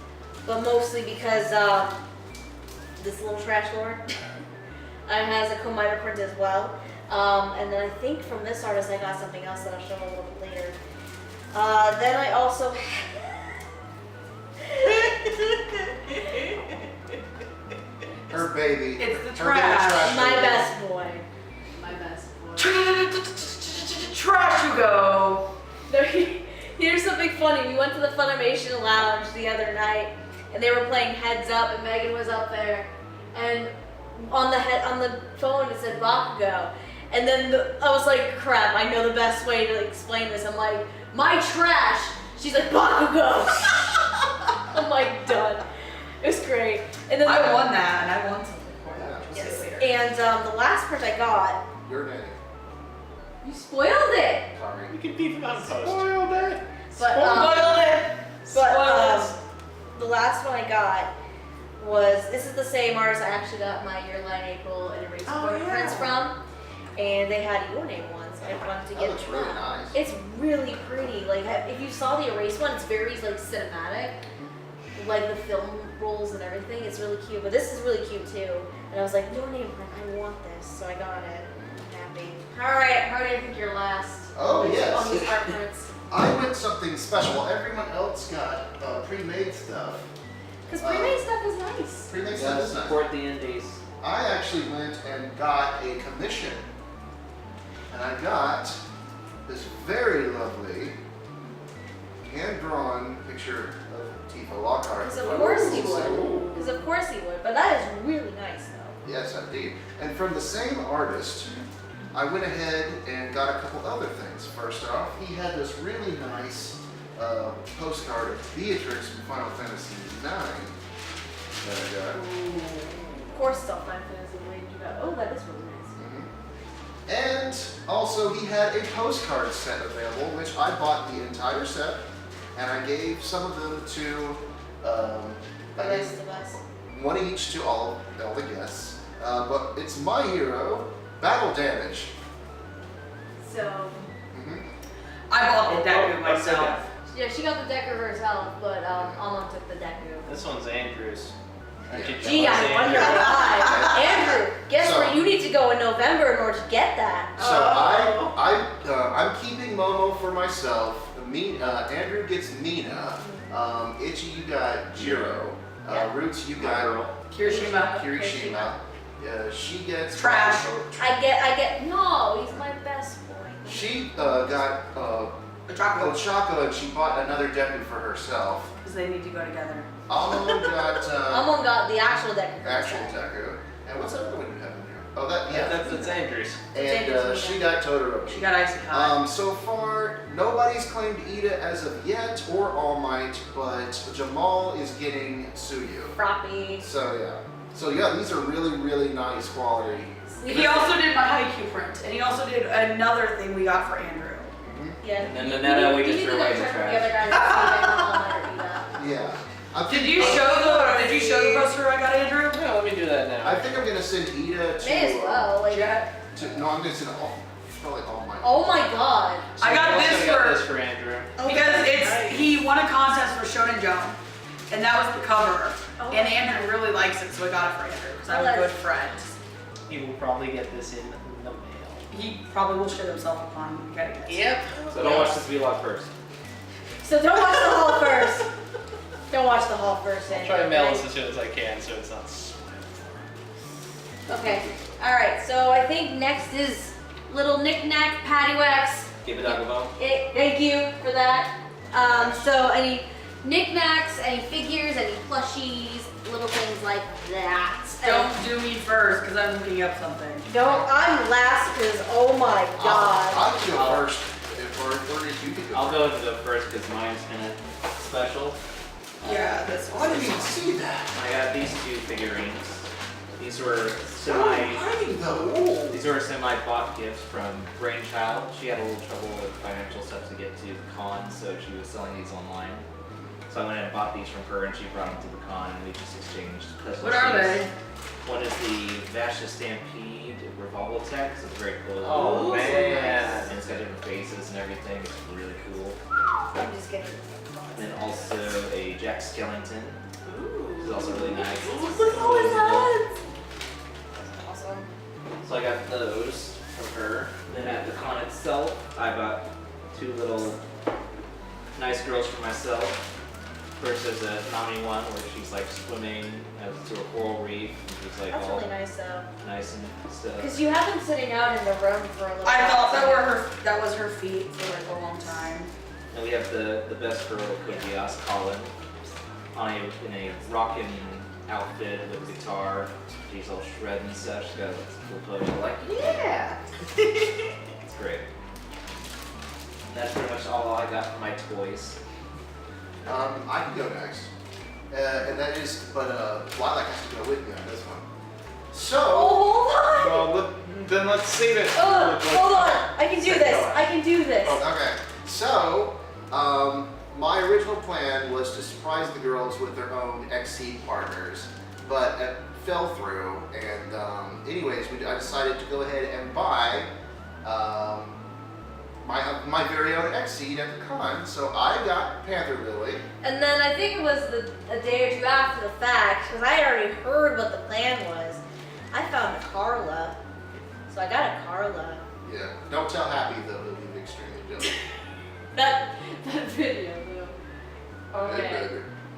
But mostly because this little trash lord has a Komita print as well. And then I think from this artist I got something else that I'll show a little bit later. Then I also Her baby. It's the Her baby trash. my baby. best boy. My best boy. Trash you go. No, here's something funny. We went to the Funimation Lounge the other night, and they were playing Heads Up, and Megan was up there, and on the phone it said Bakugo, and then I was like, crap, I know the best way to explain this. I'm like, my trash. She's like, Bakugo. I'm like, done. It was great. And then I won that, and I won something for that. Which we'll Yes. say later. And the last print I got, Your name. you spoiled it. Sorry. You can beef him out in post. Spoiled it. But Spoiled it. Spoiled it. the last one I got was, this is the same artist I actually got my Yearline April and Erase Oh, yeah. prints from, and they had Your Name ones. I wanted to That get looks really nice. It's really pretty. Like if you saw the Erase one, it's very like cinematic, like the film rolls and everything. It's really cute. But this is really cute too. And I was like, Your Name print, I want this, so I got it. I'm happy. All right, how do you think you're last? Oh, on yes. these art prints? I went something special. Well, everyone else got pre-made stuff. Because pre-made stuff is nice. Pre-made Yeah, stuff is nice. support the indies. I actually went and got a commission. And I got this very lovely hand-drawn picture of Tifa Lockhart. Because of course he would. Because of course he would. But that is really nice though. Yes, indeed. And from the same artist, I went ahead and got a couple other things. First off, he had this really nice postcard of Beatrix from Final Fantasy IX that I got. Of course it's all Final Fantasy Blade you got. Oh, that is really nice. And also he had a postcard set available, which I bought the entire set, and I gave some of them to, The rest of us. one each to all the guests. But it's My Hero, Battle Damage. So, I bought the Deku myself. yeah, she got the Decker herself, but Alma took the Deku. This one's Andrew's. Aren't you Gee, jealous, I Andrew? wonder why. Andrew, guess So- where you need to go in November in order to get that. So I'm keeping Momo for myself. Andrew gets Mina. Itchy, you got Jiro. Yeah. Roots, you My got girl. Kirishima. Kirishima. Yeah, she gets Trash. I get. No, he's my best boy. She got Ochako. Ochako, and she bought another Deku for herself. Because they need to go together. Amon got Someone got the actual deck. actual Deku. And what's the other one you have in here? Oh, that yeah. That's Andrews. And she got Todoroki. She got Isekai. So far, nobody's claimed Ida as of yet, or All Might, but Jamal is getting Suyu. Froppy. So yeah, these are really, really nice quality. He also did my Haikyuu print, and he also did another thing we got for Andrew. Yeah. And then Nanetta, we just threw away in the The trash. other guys that Yeah. Did you show the poster I got, Andrew? Yeah, let me do that now. I think I'm gonna send Ida to. May as well. Like, No, I'm gonna send probably All Might. oh my god. I got also this got for this for Andrew. because he won a contest for Shonen Jump, and that was the cover. Oh. And Andrew really likes it, so I got it for Andrew because I'm a good friend. He will probably get this in the mail. He probably will shit himself upon getting it. Yep. So don't watch this vlog first. So don't watch the haul first. Don't watch the haul first. I'll try to mail this as soon as I can so it's not spoiled for him. Okay. All right. So I think next is little knick-knack paddywhacks. Give it a go. Thank you for that. So any knickknacks, any figures, any plushies, little things like that. Don't do me first because I'm looking up something. I'm last because oh my god. I'll go first. Or if you could go I'll first. go to go first because mine's kind of special. Yeah, this I didn't even see that. I got these two figurines. These were I'm hiding those. These were semi-bought gifts from Brainchild. She had a little trouble with financial stuff to get to the con, so she was selling these online. So I went and bought these from her, and she brought them to the con, and we just exchanged pleasantries. What are they? One is the Vasha Stampede Revolver Tech, so it's very cool. Oh, man. And it's got different faces and everything. It's really cool. I'm just kidding. And then also a Jack Skellington. This is also really nice. Look at all his hands. Awesome. So I got those from her. Then at the con itself, I bought two little nice girls for myself. First is a Nami one where she's like swimming to a coral reef and she's like That's all really nice though. nice and stuff. Because you have been sitting out in the room for a little I while. thought that was her feet for like a long time. And we have the best girl Code Geass, Colin, in a rockin' outfit with guitar. She's all shred and stuff. She's got a cool pose. Like, yeah! It's great. That's pretty much all I got for my toys. I can go next. And that is, but Lilac has to go with me on this one. So, Oh, hold on! Well, then let's save it. Hold on! I can do this! I can do this! okay. So, my original plan was to surprise the girls with their own XC partners, but it fell through. And anyways, I decided to go ahead and buy my very own X-Seed at the con. So I got Panther Lily. And then I think it was a day or two after the fact, because I had already heard what the plan was. I found a Carla. So I got a Carla. Yeah. Don't tell Happy though, he'll be extremely jealous. That video though. Okay.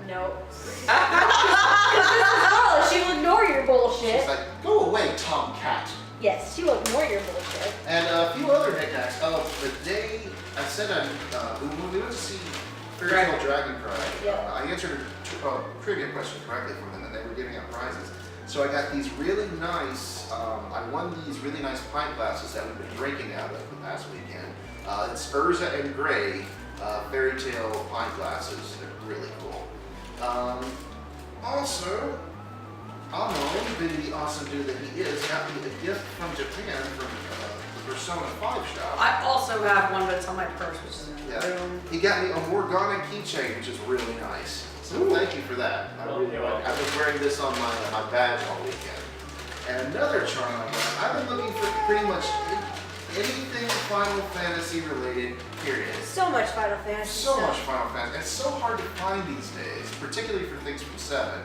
Nope. Because this is Carla, she will ignore your bullshit. She's like, go away, Tomcat. Yes, she will ignore your bullshit. And a few other knickknacks. Oh, the day I said when we went to see Fairy Tale Dragon Cry, Yeah. I answered a trivia question correctly from them, and they were giving out prizes. So I got these really nice, I won these really nice pint glasses that we've been drinking out of the past weekend. It's Urza and Gray Fairy Tale pint glasses. They're really cool. Also, Amon, being the awesome dude that he is, got me a gift from Japan from the Persona 5 shop. I also have one, but it's on my purse, which is in the Yeah. room. He got me a Morgana keychain, which is really nice. So thank you for that. I really you're like it. I've been wearing this on my badge all weekend. And another charm I got, I've been looking for pretty much anything Final Fantasy related, period. So much Final Fantasy So stuff. much Final Fantasy. It's so hard to find these days, particularly for things from 7.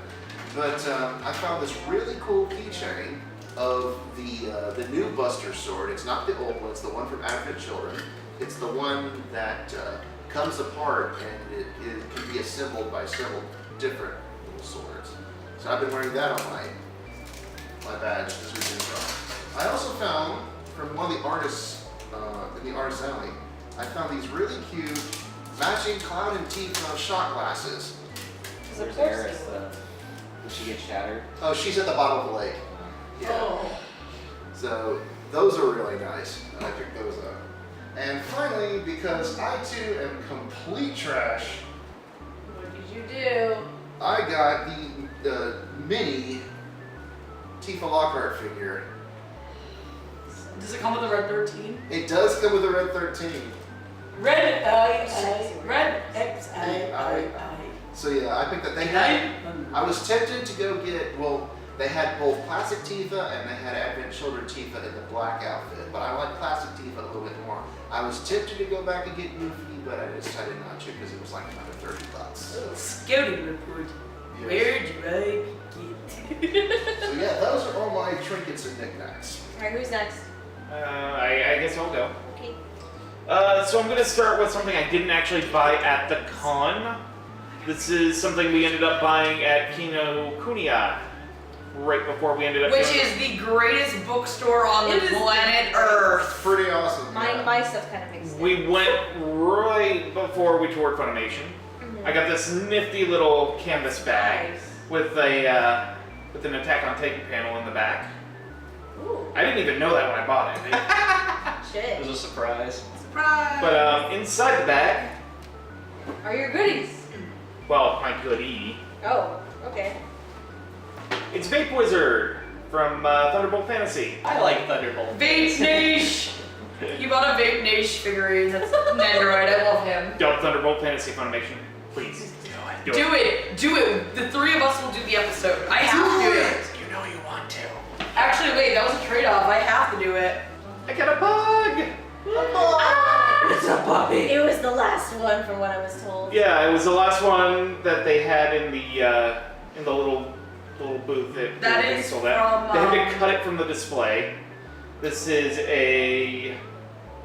But I found this really cool keychain of the new Buster Sword. It's not the old one, it's the one from Advent Children. It's the one that comes apart and it can be assembled by several different swords. So I've been wearing that on my badge this weekend as well. I also found from one of the artists in the artist alley, I found these really cute matching Cloud and Tifa shot glasses. Where's Eris though? Did she get shattered? Oh, she's at the bottom of the lake. Yeah. Oh. So those are really nice, and I picked those up. And finally, because I too am complete trash, What did you do? I got the mini Tifa Lockhart figure. Does it come with a red 13? It does come with a red 13. Red XI. So yeah, I picked that. They had. I was tempted to go get. Well, they had both classic Tifa and they had Advent Children Tifa in the black outfit, but I like classic Tifa a little bit more. I was tempted to go back and get Goofy, but I decided not to because it was like another $30. Scouting report. Yes. Where'd you get? So yeah, those are all my trinkets and knickknacks. Alright, who's next? I guess I'll go. Okay. So I'm going to start with something I didn't actually buy at the con. This is something we ended up buying at Kinokuniya right before we ended up Which going. is the greatest bookstore on the It is planet the Earth. Pretty awesome. Yeah. My stuff kind of makes sense. We went right before we toured Funimation. I got this nifty little canvas bag Nice. with a with an Attack on Titan panel in the back. Ooh, I didn't even know that when I bought it. shit. It was a surprise. Surprise! But inside the bag, Are your goodies? well, my goodie, Oh, okay. it's Vape Wizard from Thunderbolt Fantasy. I like Thunderbolt. Vape Niche! You bought a Vape Niche figurine. That's Nendoroid. I love him. Don't Thunderbolt Fantasy Funimation, please. Do Do it. Do it. The three of us will do the episode. I have to do it. You know you want to. Actually, wait. That was a trade-off. I have to do it. I got a bug! It's a puppy. It was the last one from what I was told. Yeah, it was the last one that they had in the little booth that That they is sold out. from, They had to cut it from the display. This is a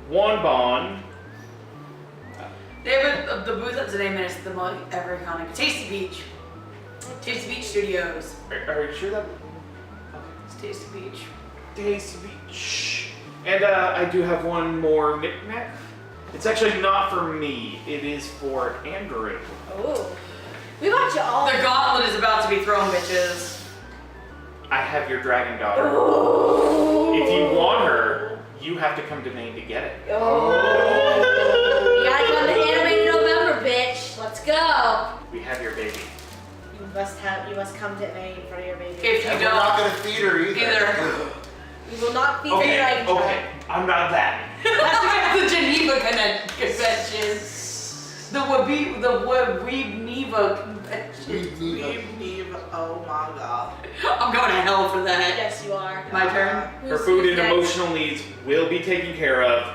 Wanbon. They have the booth that's the name, and it's the most ever iconic. Tasty Beach. Tasty Beach Studios. Are you sure that? It's Tasty Beach. Tasty Beach. And I do have one more knickknack. It's actually not for me. It is for Andrew. Oh. We bought you all. The gauntlet is about to be thrown, bitches. I have your dragon daughter. Oh. If you want her, you have to come to Maine to get it. Oh. You gotta come to Anime in November, bitch. Let's go. We have your baby. You must come to Maine for your baby. If you And we're not don't, gonna feed her either. We will not feed Okay, you like okay. I'm not that. that's the Geneva Convention. The Weebneva Convention. Neve, oh my god. I'm going to hell for that. Yes, you are. My turn. Her Who's food and next? emotional needs will be taken care of,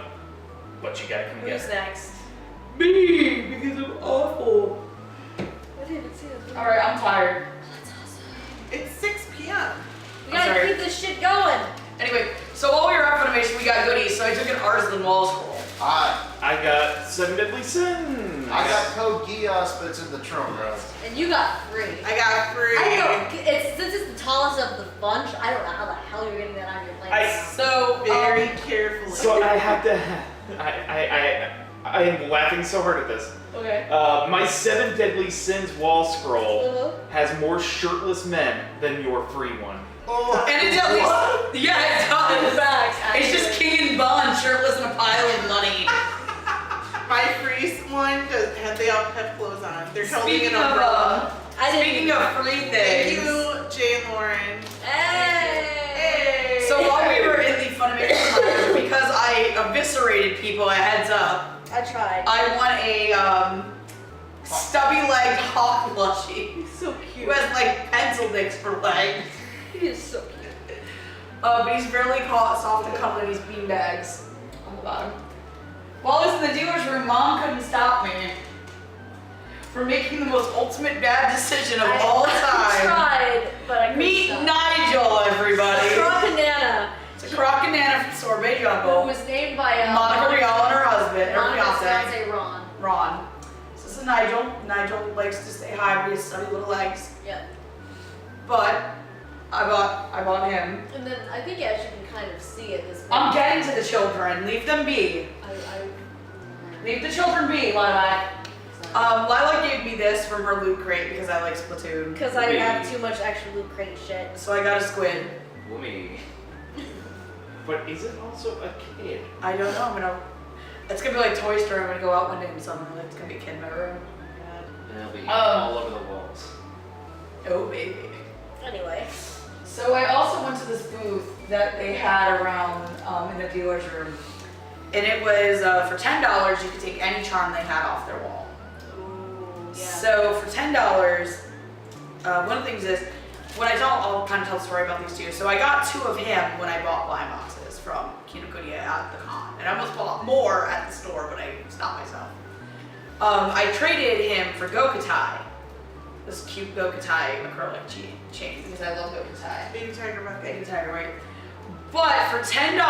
but you gotta come get Who's her. next? Me, because I'm awful. I didn't even see this. Alright, I'm tired. It's 6 p.m. We I'm gotta sorry. keep this shit going. Anyway, so while we were at Funimation, we got goodies, so I took an artisan wall scroll. I got 7 Deadly Sins. I got code Gios, but it's in the trunk, bro. And you got 3. I got free. I don't know. Since it's the tallest of the bunch, I don't know how the hell you're getting that on your plate. So, Very carefully. So I have to. I am laughing so hard at this. Okay. My 7 Deadly Sins wall scroll Uh-huh. has more shirtless men than your free one. Oh, and it's at least, yeah, it does. Facts, It's just actually. King and Bond shirtless in a pile of money. My free one they all have clothes on. They're holding Speaking an of, umbrella. speaking of free Thank things. you, Jay and Lauren. Hey. So while we were in the Funimation Lounge, because I eviscerated people, a heads up, I tried. I want a stubby-legged hawk plushie He's so who cute. has like pencil dicks for legs. He is so cute. But he's fairly soft and cuddly in these beanbags on the bottom. While I was in the dealer's room, Mom couldn't stop me from making the most ultimate bad decision of all I time. tried, but I couldn't Meet stop. Nigel, everybody. Crocanana, It's a Crocanana from Sorbet who Jumbo. was named by Monica Rial and her husband, her Monica's fiance, fiance Ron. Ron. So this is Nigel likes to stay high with his stubby little legs. Yeah. But I bought him. And then I think as you can kind of see at this point. I'm getting to the children. Leave them be. Leave the children be, Lilac. Lilac gave me this from her loot crate because I like Splatoon. Because I have too much extra loot crate shit. So I got a squid. Woomy. But is it also a kid? I don't know. It's gonna be like Toy Story. I'm gonna go out one day and summer. Like, it's gonna be a kid in my room. And it'll be all over the walls. Oh baby. Anyway. So I also went to this booth that they had around in the dealer's room, and it was for $10 you could take any charm they had off their wall. Ooh, yeah. So for $10, one of the things is when I'll kind of tell the story about these two. So I got 2 of him when I bought blind boxes from Kinokuniya at the con, and I almost bought more at the store, but I stopped myself. I traded him for Gokutai. This cute Gokutai acrylic chain because I love Gokutai. Baby tiger bucket. Baby tiger, right? But for $10,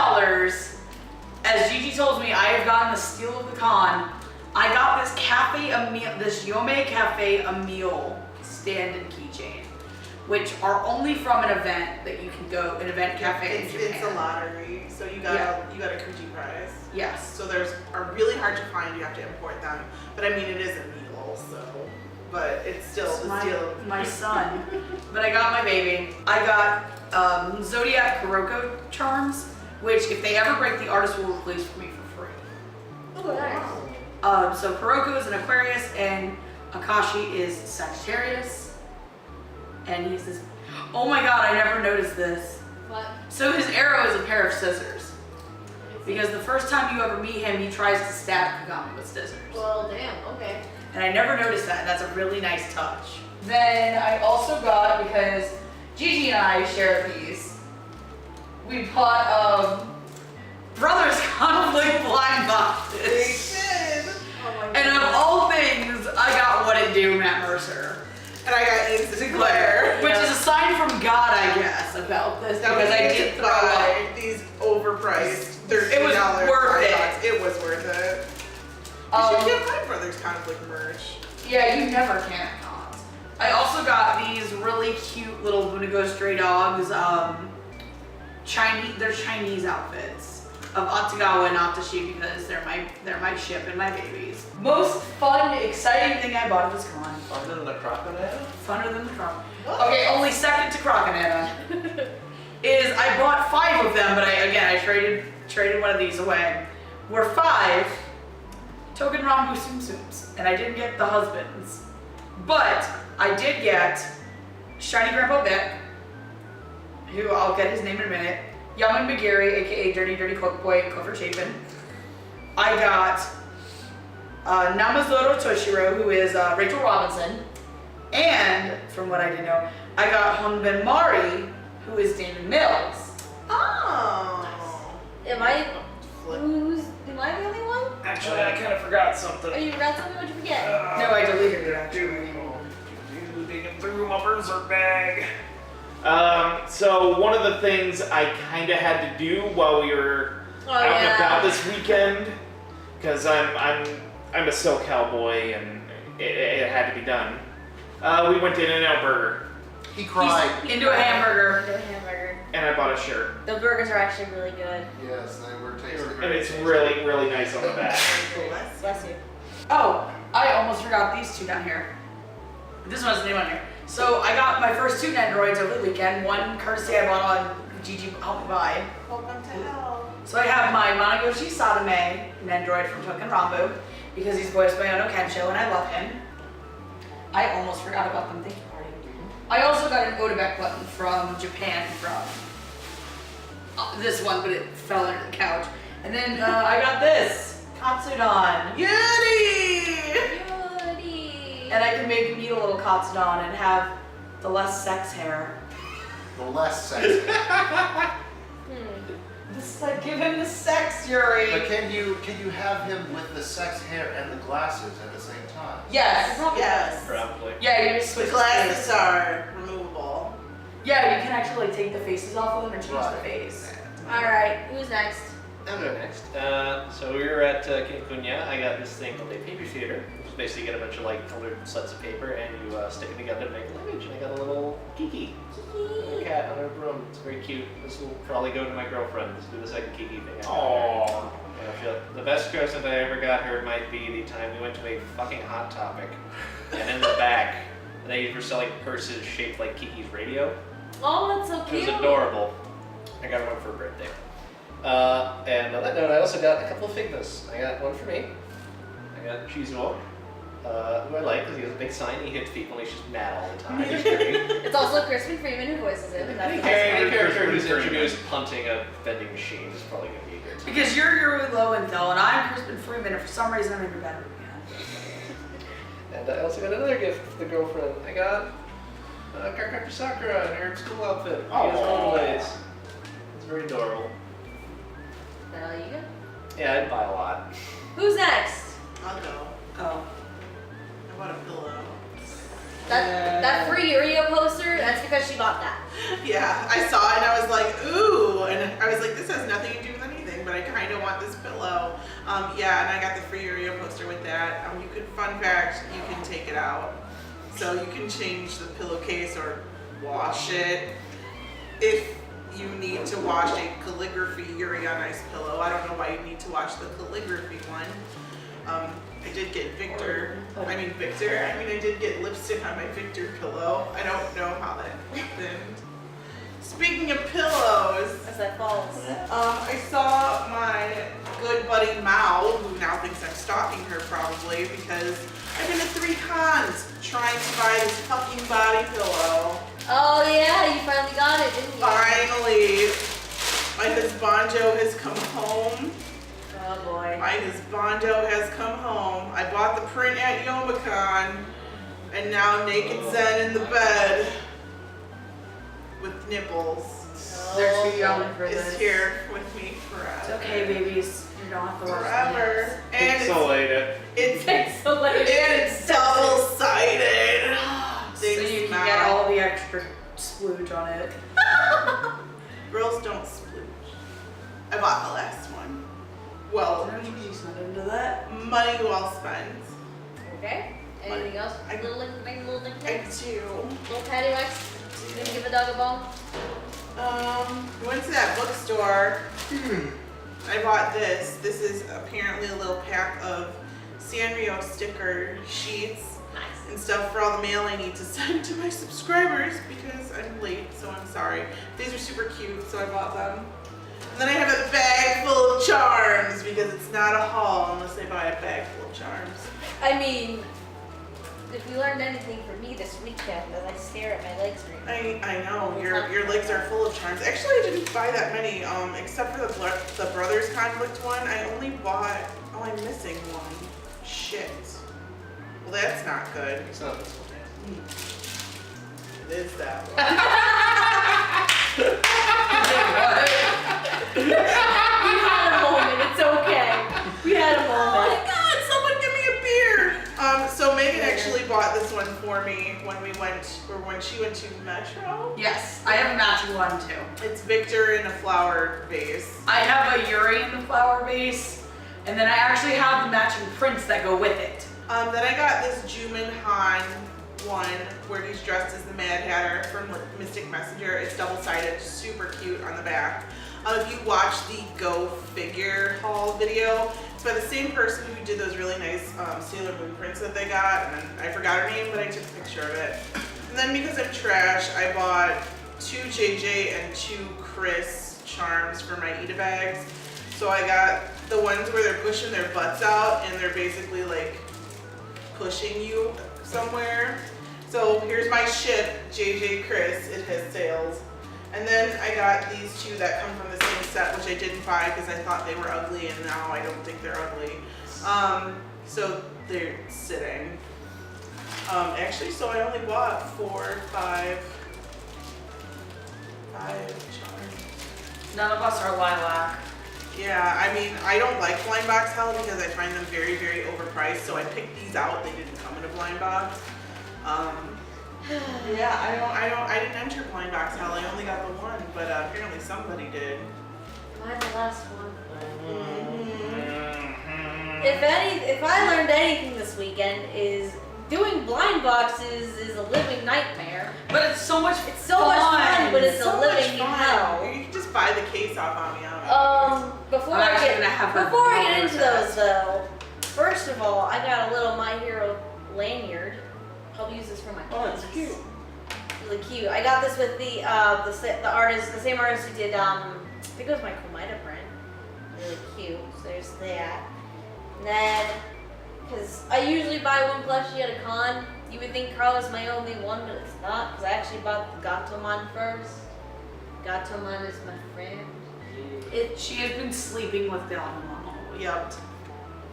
as Gigi told me, I have gotten the steal of the con. I got this this Yome Cafe Emile stand and keychain, which are only from an event that you can go, an event cafe in Japan. It's a lottery, so you got a Kuji prize. Yes. So are really hard to find. You have to import them, but I mean it is a meal, so. But it's still the deal. My son. But I got my baby. I got Zodiac Kuroko charms, which if they ever break, the artist will replace for me for free. Oh, nice. So Kuroko is an Aquarius and Akashi is Sagittarius. And he's this, oh my god, I never noticed this. What? So his arrow is a pair of scissors. Because the first time you ever meet him, he tries to stab Kagami with scissors. Well, damn, okay. And I never noticed that, and that's a really nice touch. Then I also got, because Gigi and I share these, we bought Brothers Conflict blind boxes. Oh my god. And of all things, I got What It Do, Matt Mercer. And I got Ames Sinclair. Which is a sign from God, I guess, about this, because I did throw up. These overpriced $13 It was worth it. products. It was worth it. You should get my Brothers Conflict merch. Yeah, you never can at cons. I also got these really cute little Bunigo stray dogs, they're Chinese outfits of Atagawa and Atashi because they're my ship and my babies. Most fun, exciting thing I bought at this con. Funner than the crocodile? Funner than the croc. Okay, only second to Croconetta. Is I bought 5 of them, but I traded one of these away. Were 5 Token Rambu Tsum Tsums, and I didn't get the husbands. But I did get Shiny Grandpa Vic, who I'll get his name in a minute, Yaman Magiri, aka Dirty Dirty Cook Boy, Cover Chapin. I got Namazoro Toshiro, who is Rachel Robinson, and from what I didn't know, I got Honben Mari, who is Damon Mills. Oh. Am I the only one? Actually, I kind of forgot something. Oh, you forgot something? What'd you forget? No, I deleted it actually. Digging through my berserk bag. So one of the things I kind of had to do while we were out and about this weekend, because I'm a SoCal boy and it had to be done. We went to In-N-Out Burger. He cried. Into a hamburger. Into a hamburger. And I bought a shirt. The burgers are actually really good. Yes, they were tasty. And it's really, really nice on the back. Bless you. Oh, I almost forgot these 2 down here. This one's the new one here. So I got my first 2 Nendoroids over the weekend. One courtesy I bought on Gigi helped me buy. Welcome to hell. So I have my Monogoshi Sadame Nendoroid from Token Rambu because he's voiced by Ono Kensho and I love him. I almost forgot about them. Thank you, Marty. I also got an Odebek button from Japan from this one, but it fell under the couch. And then I got this Katsudon. Yuri! And I can make me a little Katsudon and have the less sex hair. The less sexy. Give him the sex, Yuri. But can you have him with the sex hair and the glasses at the same time? Yes. Yes. Probably. Yeah, you just switch The his glasses face. are removable. Yeah, you can actually like take the faces off of them and change the Right. face. Alright, who's next? I'll go next. So we were at Kincunya. I got this thing called a paper theater, which is basically you get a bunch of like colored sets of paper and you stick them together to make an image. And I got a little Kiki, a cat on her broom. It's very cute. This will probably go to my girlfriend. This will be the second Kiki thing. Aww. And I feel like the best present I ever got her might be the time we went to a fucking Hot Topic, and in the back they were selling purses shaped like Kiki's radio. Oh, that's so It cute. was adorable. I got one for her birthday. And on that note, I also got a couple of Figmas. I got one for me. I got Shizuo, who I like because he has a big sign. He hits people and he's just mad all the time. He's great. It's also Crispin Freeman who voices him, and that's the best Any part. character who's Freeman. introduced punting a vending machine is probably going to be good. Because you're Yuri Lowenthal and I'm Crispin Freeman, and for some reason I'm even better than And I also got another gift for the girlfriend. I got Kakaku Sakura in her school outfit. She has rollerblades. It's very adorable. There you go. Yeah, I'd buy a lot. Who's next? I'll go. Oh. I bought a pillow. That free Yurio poster, that's because she bought that. Yeah, I saw it and I was like, ooh, and I was like, this has nothing to do with anything, but I kind of want this pillow. Yeah, and I got the free Yurio poster with that. You could, fun fact, you can take it out. So you can change the pillowcase or wash it. If you need to wash a calligraphy Yuri on Ice pillow, I don't know why you need to wash the calligraphy one. I did get I did get lipstick on my Victor pillow. I don't know how that happened. Speaking of pillows, As that falls. I saw my good buddy Mao, who now thinks I'm stalking her probably because I've been to 3 cons trying to buy this fucking body pillow. Oh yeah, you finally got it, didn't you? Finally, my husbando has come home. Oh boy. My husbando has come home. I bought the print at Youmacon, and now Naked Zen in the bed with nipples There's too young for is this. here with me It's forever. okay, babies. You don't have to watch Forever. And Pixelated. it's Pixelated. and it's double-sided. So you can get all the extra splooge on it. Girls don't splooge. I bought the last one. Well, She's not into that. money well spent. Okay. Anything else? I- Little nickname, little I nickname? do. Little patty wax? You gonna give a dog a bone? We went to that bookstore. I bought this. This is apparently a little pack of Sanrio sticker sheets Nice. and stuff for all the mail I need to send to my subscribers because I'm late, so I'm sorry. These are super cute, so I bought them. And then I have a bag full of charms because it's not a haul unless I buy a bag full of charms. I mean, if we learned anything from me this weekend, as I stare at my legs right now. I know, your legs are full of charms. Actually, I didn't buy that many, except for the Brothers Conflict one. I only bought, I'm missing one. Shit. Well, that's not good. It's not this one. It is that one. We had a moment, it's okay. We had a Oh moment. my god, someone give me a beer! So Megan actually bought this one for me when she went to Metro. Yes, I have a matching one too. It's Victor in a flower vase. I have a Yuri in the flower vase, and then I actually have the matching prints that go with it. Then I got this Juman Han one where he's dressed as the Mad Hatter from Mystic Messenger. It's double-sided, super cute on the back. If you watch the Go Figure haul video, it's by the same person who did those really nice Sailor Moon prints that they got, and I forgot her name, but I took a picture of it. And then because I'm trash, I bought 2 JJ and 2 Chris charms for my Ida bags. So I got the ones where they're pushing their butts out and they're basically like pushing you somewhere. So here's my ship, JJ Chris, it has sails. And then I got these 2 that come from the same set, which I didn't buy because I thought they were ugly, and now I don't think they're ugly. So they're sitting. Actually, so I only bought 5 charms. None of us are lilac. Yeah, I mean, I don't like blind box hell because I find them very, very overpriced. So I picked these out. They didn't come in a blind box. Yeah, I didn't enter blind box hell. I only got the one, but apparently somebody did. Am I the last one? If I learned anything this weekend is doing blind boxes is a living nightmare. But it's so much It's so much fun, but it's So a much living fun. hell. You can just buy the case off on me. Before I'm I actually get gonna have her before I do get into that. those though, first of all, I got a little My Hero lanyard. I'll use this for my Oh, that's keys. cute. Really cute. I got this with the artist, the same artist who did I think it was my Komida print. Really cute. So there's that. And then, because I usually buy one plushie at a con. You would think Carla's my only one, but it's not. Because I actually bought the Gatomon first. Gatomon is my friend. She has been sleeping with the animal. Yep.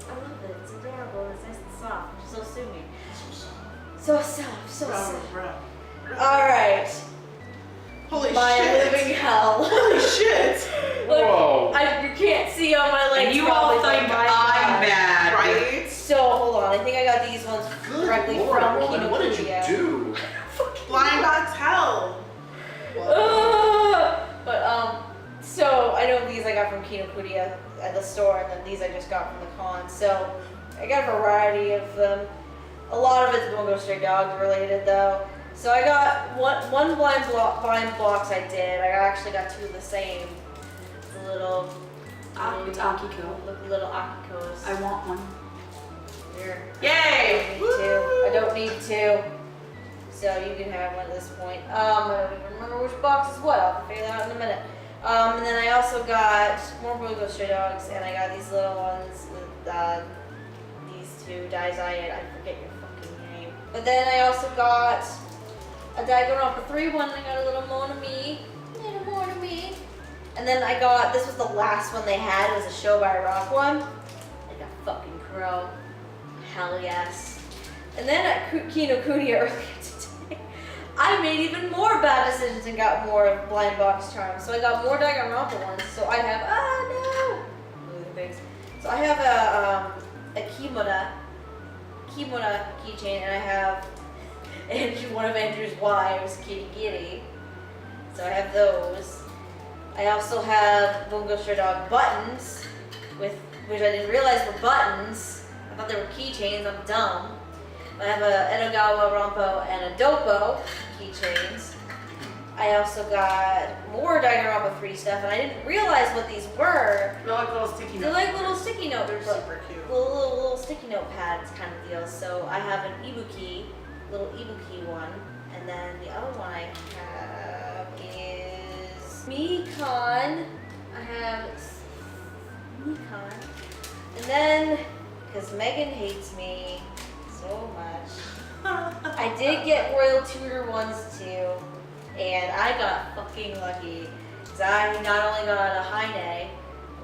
I love it. It's adorable. It's nice and soft. It's so soothing. So soft. So soft. All right. Holy My shit. living hell. Holy shit. Look, Whoa. you can't see on my legs. And you all probably, think but my I'm God. bad. Right? So hold on. I think I got these ones Good directly Lord, from woman, what did you Kinokuniya. do? Blind box hell. But so I know these I got from Kinokuniya at the store, and then these I just got from the con. So I got a variety of them. A lot of it's Bungo Stray Dogs related though. So I got one blind box I did. I actually got two of the same. It's a little. It's Akiko. Look, little Akikos. I want one. Here. Yay! I don't need two. So you can have one at this point. I don't even remember which box is what. I'll figure that out in a minute. And then I also got more Bungo Stray Dogs, and I got these little ones with these two Daizai. I forget your fucking name. But then I also got a Danganronpa 3 one, and I got a little Monami. Little Monami. And then I got, this was the last one they had. It was a Show by Rock one. Like a fucking crow. Hell yes. And then at Kinokuniya earlier today, I made even more bad decisions and got more blind box charms. So I got more Danganronpa ones. So I have, moving things. So I have a Kimura keychain, and I have one of Andrew's wives, Kitty Kitty. So I have those. I also have Bungo Stray Dog buttons, which I didn't realize were buttons. I thought they were keychains. I'm dumb. I have a Edogawa Rampo and a Dopo keychains. I also got more Danganronpa 3 stuff, and I didn't realize what these were. They're like little sticky They're notes. like little sticky notes. They're super cute. Little sticky note pads kind of deal. So I have an Ibuki, little Ibuki one, and then the other one I have is Mikan. I have Mikan, and then because Megan hates me so much, I did get Royal Tutor ones too, and I got fucking lucky. Cause I not only got a Heine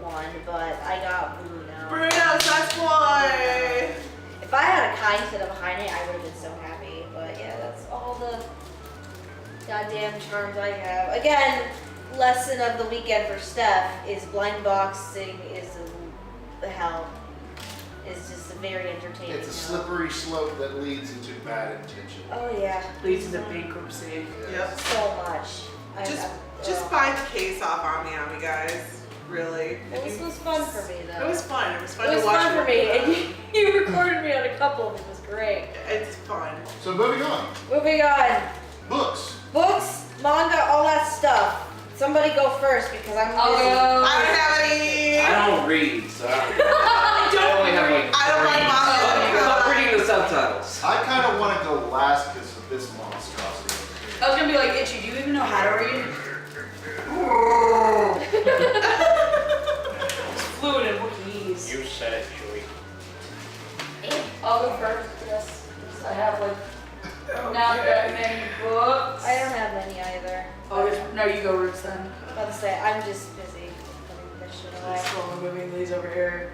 one, but I got Bruno. Bruno, sex boy. If I had a Kai instead of a Heine, I would have been so happy. But yeah, that's all the goddamn charms I have. Again, lesson of the weekend for Steph is blind boxing is the hell. It's just very entertaining. It's a now. slippery slope that leads into bad intention. Oh yeah. Leads to bankruptcy. Yep. So much. Just buy the case off Ami, guys. Really. It was fun for me though. It was fun. It was fun It was to watch. fun for me, and you recorded me on a couple of them. It was great. It's fun. So moving on. Moving on. Books. Books, manga, all that stuff. Somebody go first because I'm busy. I don't have any. I don't read, so I only have like. I don't like manga. I'm reading the subtitles. I kind of want to go last because of this monstrosity over here. I was gonna be like, Itchy, do you even know how to read? It's fluid in Wookiees. You said it, Joey. I'll go first. Yes. I have like not that many books. I don't have many either. No, you go Roots then. I was about to say, I'm just busy putting this shit away. Slowly moving these over here.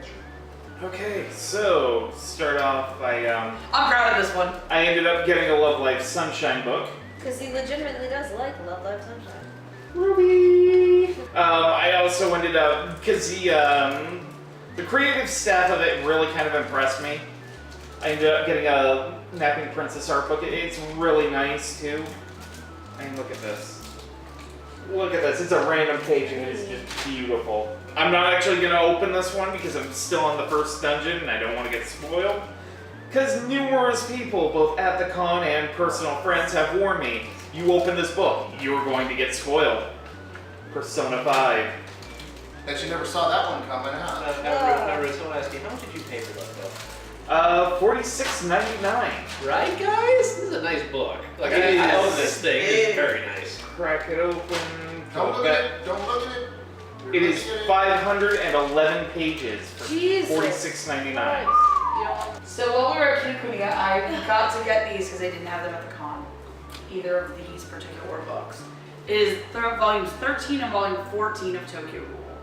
Okay, so start off by I'm proud of this one. I ended up getting a Love Life Sunshine book. Because he legitimately does like Love Live Sunshine. Ruby. I also ended up because the creative staff of it really kind of impressed me. I ended up getting a Napping Princess art book. It's really nice too. I mean, look at this. Look at this. It's a random page and it's just beautiful. I'm not actually going to open this one because I'm still on the first dungeon and I don't want to get spoiled. Because numerous people, both at the con and personal friends, have warned me, you open this book, you're going to get spoiled. Persona 5. Bet you never saw that one coming out. Now, someone asked you, how much did you pay for that book? $46.99. Right, guys? This is a nice book. Like, I own this thing. It's very nice. Crack it open. Don't look at it. Don't look at it. It is 511 pages for Jesus. $46.99. So while we were at Kinokuniya, I got to get these because I didn't have them at the con. Either of these particular books. It is volumes 13 and volume 14 of Tokyo Ghoul,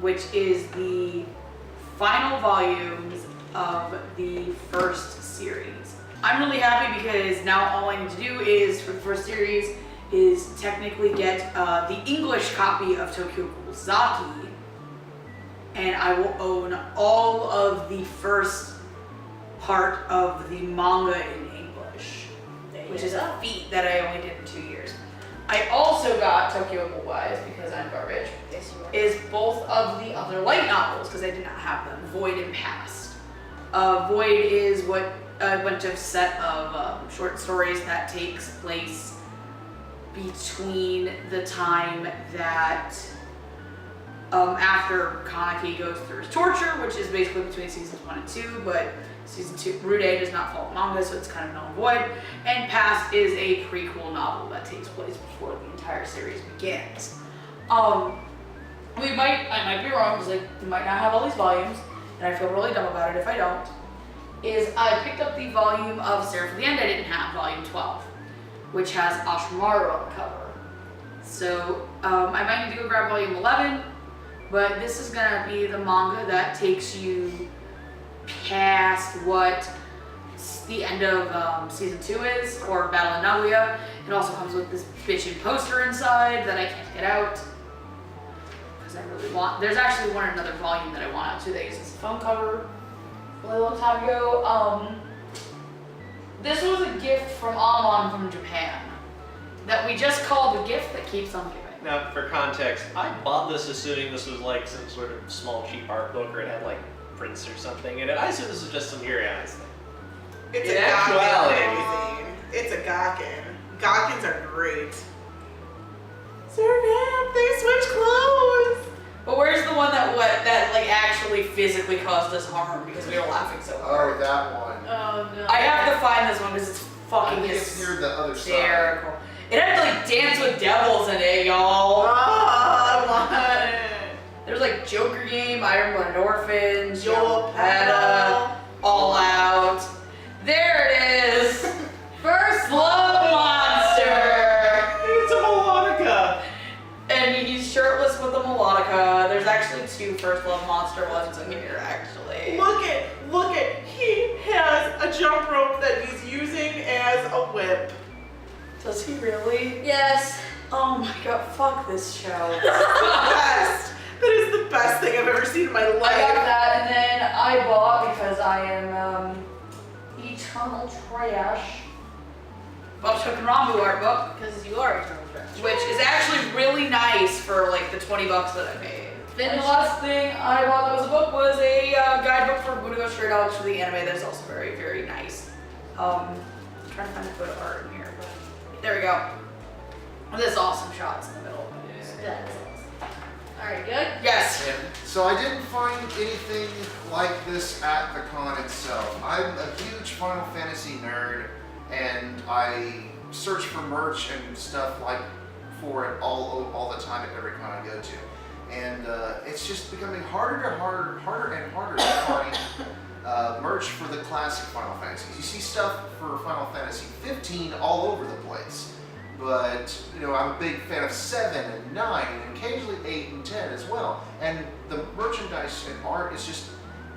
which is the final volumes of the first series. I'm really happy because now all I need to do is, for the first series, is technically get the English copy of Tokyo Ghoul Zaki, and I will own all of the first part of the manga in English, which is a feat that I only did in 2 years. I also got Tokyo Ghoul Wise, because I'm garbage, is both of the other light novels, because I did not have them, Void and Past. Void is what a bunch of set of short stories that takes place between the time that after Kaneki goes through his torture, which is basically between seasons 1 and 2, but season 2, Rude does not follow manga, so it's kind of null and void. And Past is a prequel novel that takes place before the entire series begins. I might be wrong, because I might not have all these volumes, and I feel really dumb about it if I don't, is I picked up the volume of Sarah for the End I didn't have, volume 12, which has Ashimaru on the cover. So I might need to go grab volume 11, but this is gonna be the manga that takes you past what the end of season 2 is, or Battle in Nagoya. It also comes with this bitchin' poster inside that I can't get out. I really want. There's actually another volume that I want out too that uses a phone cover a really long time ago. This was a gift from Amon from Japan that we just call the gift that keeps on giving. Now, for context, I bought this assuming this was like some sort of small, cheap art book, or it had like prints or something in it. I assume this was just some Yuri on Ice thing. It's In a actuality- Gakken. It's a Gakken. Gakkens are great. Servant, they switch clothes. But where's the one that like actually physically caused us harm because we were laughing so hard? Oh, that one. Oh no. I have to find this one because it's I fucking think it's near the other side. hysterical. It had like Dance with Devils in it, y'all. Oh, I want it. There's like Joker Game, Iron Blooded Orphans, Joel Peta, All Out. There it is. First Love Monster. It's a melodica. And he's shirtless with a melodica. There's actually 2 First Love Monster ones in here, actually. Look at, he has a jump rope that he's using as a whip. Does he really? Yes. Oh my god, fuck this show. Best. That is the best thing I've ever seen in my life. I got that, and then I bought, because I am eternal trash, Bob Rambu art book, Because you are eternal trash. which is actually really nice for like the $20 that I paid. And Finish the last thing I bought that was a book was a guidebook for Buddha Stray Dogs for the anime. That's also very, very nice. I'm trying to find a photo art in here, but there we go. This awesome shots in the middle. That's awesome. Alright, good? Yes. So I didn't find anything like this at the con itself. I'm a huge Final Fantasy nerd, and I search for merch and stuff like for it all the time at every con I go to. And it's just becoming harder and harder to find merch for the classic Final Fantasies. You see stuff for Final Fantasy 15 all over the place. But, you know, I'm a big fan of 7 and 9 and occasionally 8 and 10 as well. And the merchandise and art is just,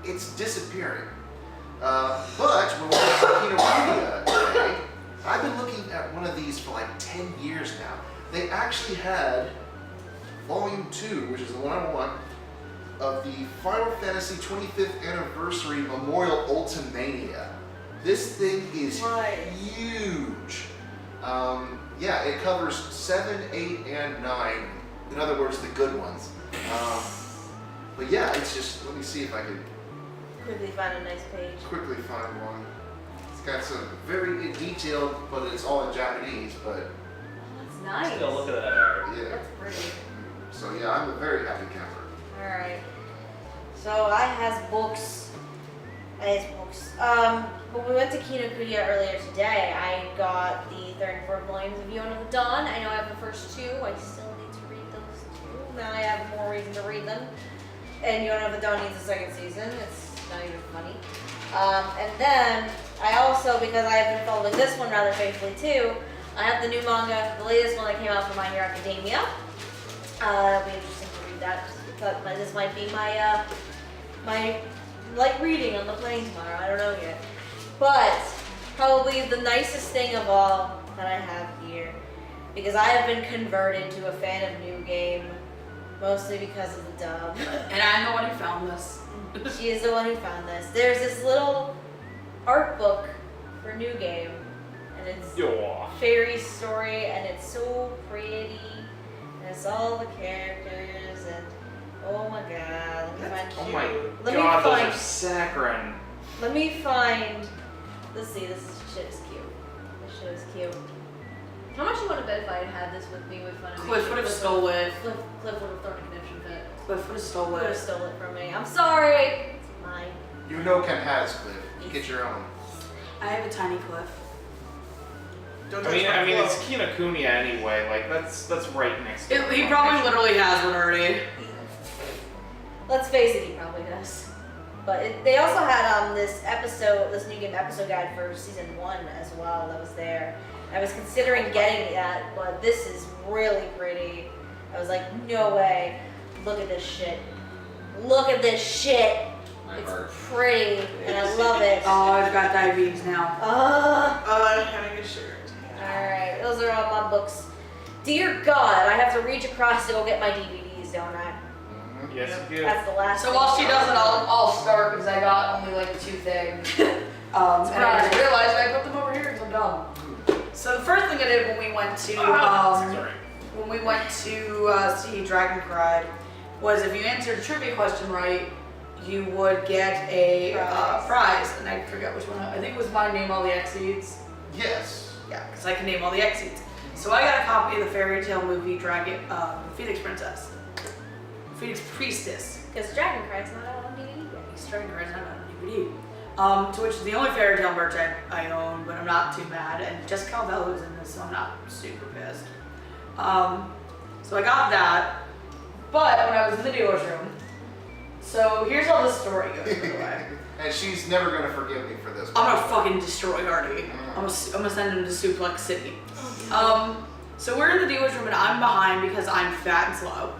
it's disappearing. But when we went to Kinokuniya today, I've been looking at one of these for like 10 years now. They actually had Volume 2, which is the one I want, of the Final Fantasy 25th Anniversary Memorial Ultimania. This thing is huge. Yeah, it covers 7, 8, and 9. In other words, the good ones. But yeah, it's just, let me see if I can Quickly find a nice page. quickly find one. It's got some very detailed, but it's all in Japanese, but That's nice. Still look at that art. yeah. That's pretty. So yeah, I'm a very happy camper. Alright. So I has books. When we went to Kinokuniya earlier today, I got the third and fourth volumes of Yona the Dawn. I know I have the first 2. I still need to read those 2. Now I have more reason to read them. And Yona the Dawn needs a second season. It's not even funny. And then I also, because I have been following this one rather faithfully too, I have the new manga, the latest one that came out from My Hero Academia. It'll be interesting to read that. But this might be my my light reading on the plane tomorrow. I don't know yet. But probably the nicest thing of all that I have here, because I have been converted to a fan of New Game, mostly because of the dub. And I'm the one who found this. She is the one who found this. There's this little art book for New Game, and it's Yeah. fairy story, and it's so pretty, and it's all the characters, and oh my god, let me That's find. Oh my Let me god, those find- are saccharine. Let me find. Let's see. Shit is cute. This shit is cute. How much you want to bet if I had had this with me with fun? Cliff would have stole it. Cliff would have thrown a connection fit. Cliff would have stole Would have it. stole it from me. I'm sorry. It's mine. You know Ken has, Cliff. You get your own. I have a tiny Cliff. Don't I touch mean, my flow. it's Kinokuniya anyway. Like that's right next to He probably literally has one already. Let's face it, he probably does. But they also had this New Game episode guide for season 1 as well that was there. I was considering getting that, but this is really pretty. I was like, no way. Look at this shit. Look at this shit. My It's heart. pretty, and I love it. Oh, I've got diabetes now. Having a shirt. Alright, those are all my books. Dear God, I have to reach across to go get my DVDs, don't I? Yes, you do. That's the last So thing. while she does it, I'll start because I got only like 2 things. And I just realized I put them over here because I'm dumb. So the first thing I did when we went to Sorry. see Dragon Cried was if you answered a trivia question right, you would get a prize. And I forget which one. I think it was mine, Name All the Exceeds. Yes. Yeah, because I can name all the Exceeds. So I got a copy of the fairy tale movie Phoenix Princess. Phoenix Priestess. Because Dragon Crime's not out on DVD yet. Dragon Crime's not on DVD. To which is the only fairy tale merch I own, but I'm not too mad. And Jessica Calvello is in this, so I'm not super pissed. So I got that. But when I was in the dealer's room, so here's how this story goes, by the way. And she's never gonna forgive me for this. I'm gonna fucking destroy Hardy. I'm gonna send him to Suplex City. So we're in the dealer's room and I'm behind because I'm fat and slow.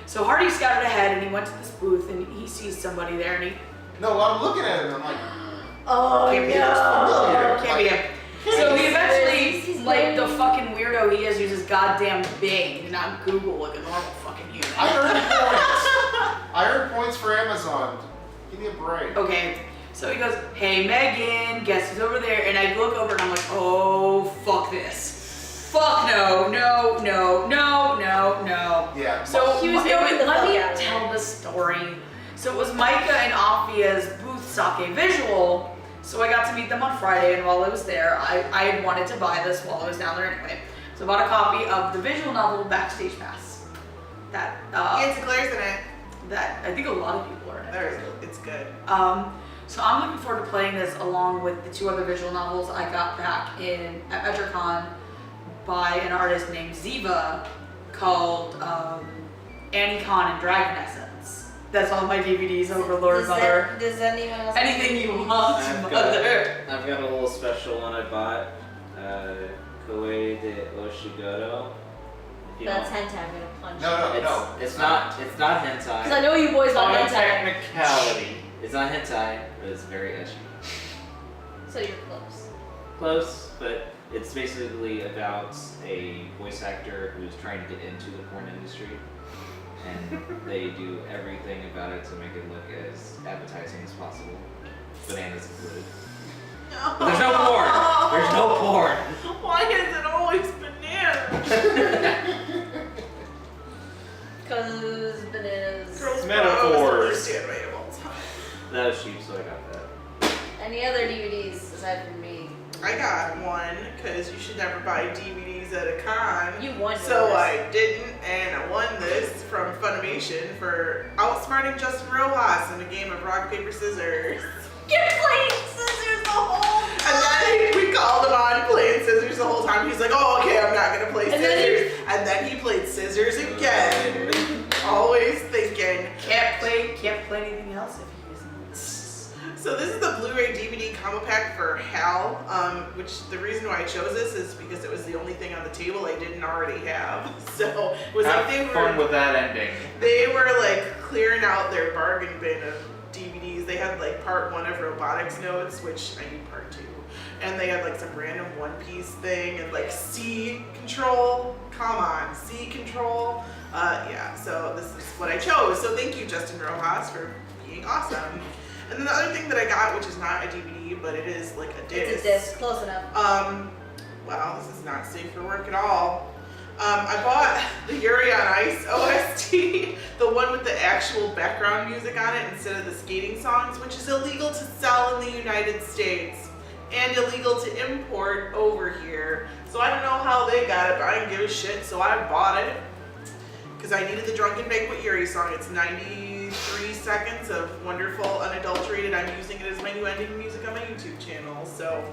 So Hardy scouted ahead and he went to this booth and he sees somebody there and he No, I'm looking at it and I'm like, Oh can't be familiar. Can't be him. So he eventually, like the fucking weirdo he is, uses goddamn Bing, not Google like a normal fucking human. I earned points. I earned points for Amazon. Give me a break. Okay, so he goes, hey Megan, guess who's over there? And I look over and I'm like, oh, fuck this. Fuck no. Yeah. So He was going the let fuck me out of tell there. the story. So it was Micah and Afia's booth Sake Visual. So I got to meet them on Friday, and while I was there, I had wanted to buy this while I was down there anyway. So I bought a copy of the visual novel Backstage Pass. That Nancy Claire's in it. that I think a lot of people are in it. It's good. So I'm looking forward to playing this along with the 2 other visual novels I got back at EdgerCon by an artist named Ziva called Annie Con and Dragon Essence. That's on my DVDs over Lord Mother. Does anyone else? Anything you want, I've Mother. got a little special one I bought. Koei de Oshigoro. If you That's don't- hentai. I'm gonna punch. No. It's not Because I hentai. know you boys On love a hentai. technicality. It's not hentai, but it's very ecchi. So you're close. Close, but it's basically about a voice actor who's trying to get into the porn industry. And they do everything about it to make it look as appetizing as possible. Bananas included. But there's no porn! There's no porn! Why That was cheap, so I got that. Any other DVDs aside from me? I got one, because you should never buy DVDs at a con. You won So yours. I didn't, and I won this from Funimation for outsmarting Justin Rojas in a game of rock, paper, scissors. You're playing scissors the whole And then we called him on playing scissors the whole time. He's like, oh, okay, I'm not gonna play And then scissors. And then he played scissors again. Always thinking. Can't play anything else if he isn't. So this is the Blu-ray DVD combo pack for Hal, which the reason why I chose this is because it was the only thing on the table I didn't already have. So it was Have like they fun were with that ending. clearing out their bargain bin of DVDs. They had like part 1 of Robotics Notes, which I need part 2. And they had like some random One Piece thing and like C Control. Come on, C Control. Yeah, so this is what I chose. So thank you, Justin Rojas, for being awesome. And then the other thing that I got, which is not a DVD, but it is like a disc. It's a disc, close enough. Wow, this is not safe for work at all. I bought the Yuri on Ice OST, the one with the actual background music on it instead of the skating songs, which is illegal to sell in the United States and illegal to import over here. So I don't know how they got it, but I didn't give a shit, so I bought it. Because I needed the Drunken Banquet Yuri song. It's 93 seconds of wonderful, unadulterated. I'm using it as my new ending music on my YouTube channel. So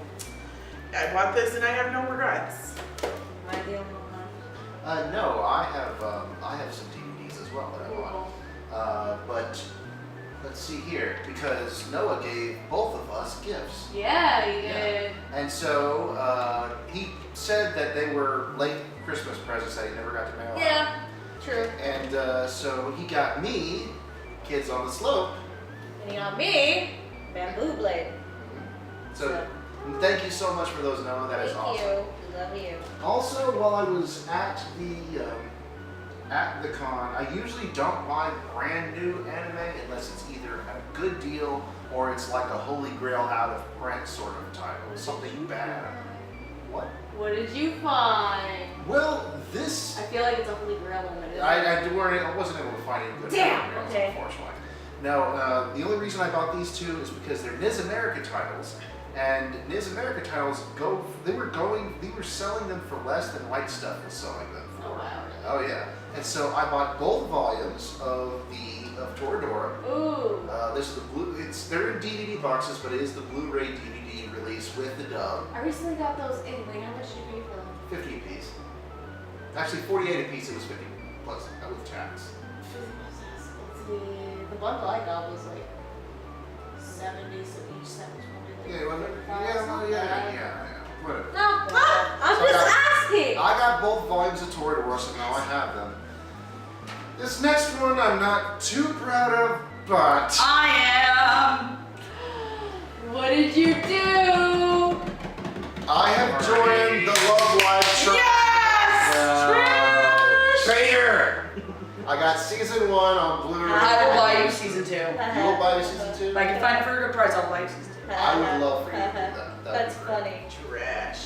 I bought this and I have no regrets. Am I the only one? No, I have some DVDs as well that I bought. But let's see here, because Noah gave both of us gifts. Yeah, you did. And so he said that they were late Christmas presents that he never got to mail out. Yeah, true. And so he got me Kids on the Slope. And you got me, Bamboo Blade. So thank you so much for those, Noah. That is awesome. Thank you. Love you. Also, while I was at the con, I usually don't buy brand new anime unless it's either a good deal or it's like a holy grail out of print sort of title, something bad. What? What did you find? Well, this I feel like it's a holy grail moment. Isn't it? I wasn't able to find any good Damn, grails, okay. unfortunately. No, the only reason I bought these two is because they're NIS America titles. And NIS America titles they were selling them for less than White Stuff was selling them for. Oh wow. Oh yeah. And so I bought both volumes of Toradora. Ooh. This is the they're in DVD boxes, but it is the Blu-ray DVD release with the dub. I recently got those in. Wait, how much did you pay for them? 50 a piece. Actually 48 a piece, it was 50 plus with tax. Let's see. The bundle I got was like 70, so each set was probably like Yeah, well, 35 yeah. Whatever. No, I'm So just asking. I got both volumes of Toradora, so now I have them. This next one I'm not too proud of, but I What did you do? I have joined the Love Live Trash. Yes! Traitor! I got season 1 on Blu-ray. I will buy you season 2. You will buy me season 2? If I can find it for a good price, I'll buy you season 2. I would love for you to do that. That'd That's be great. funny. Trash.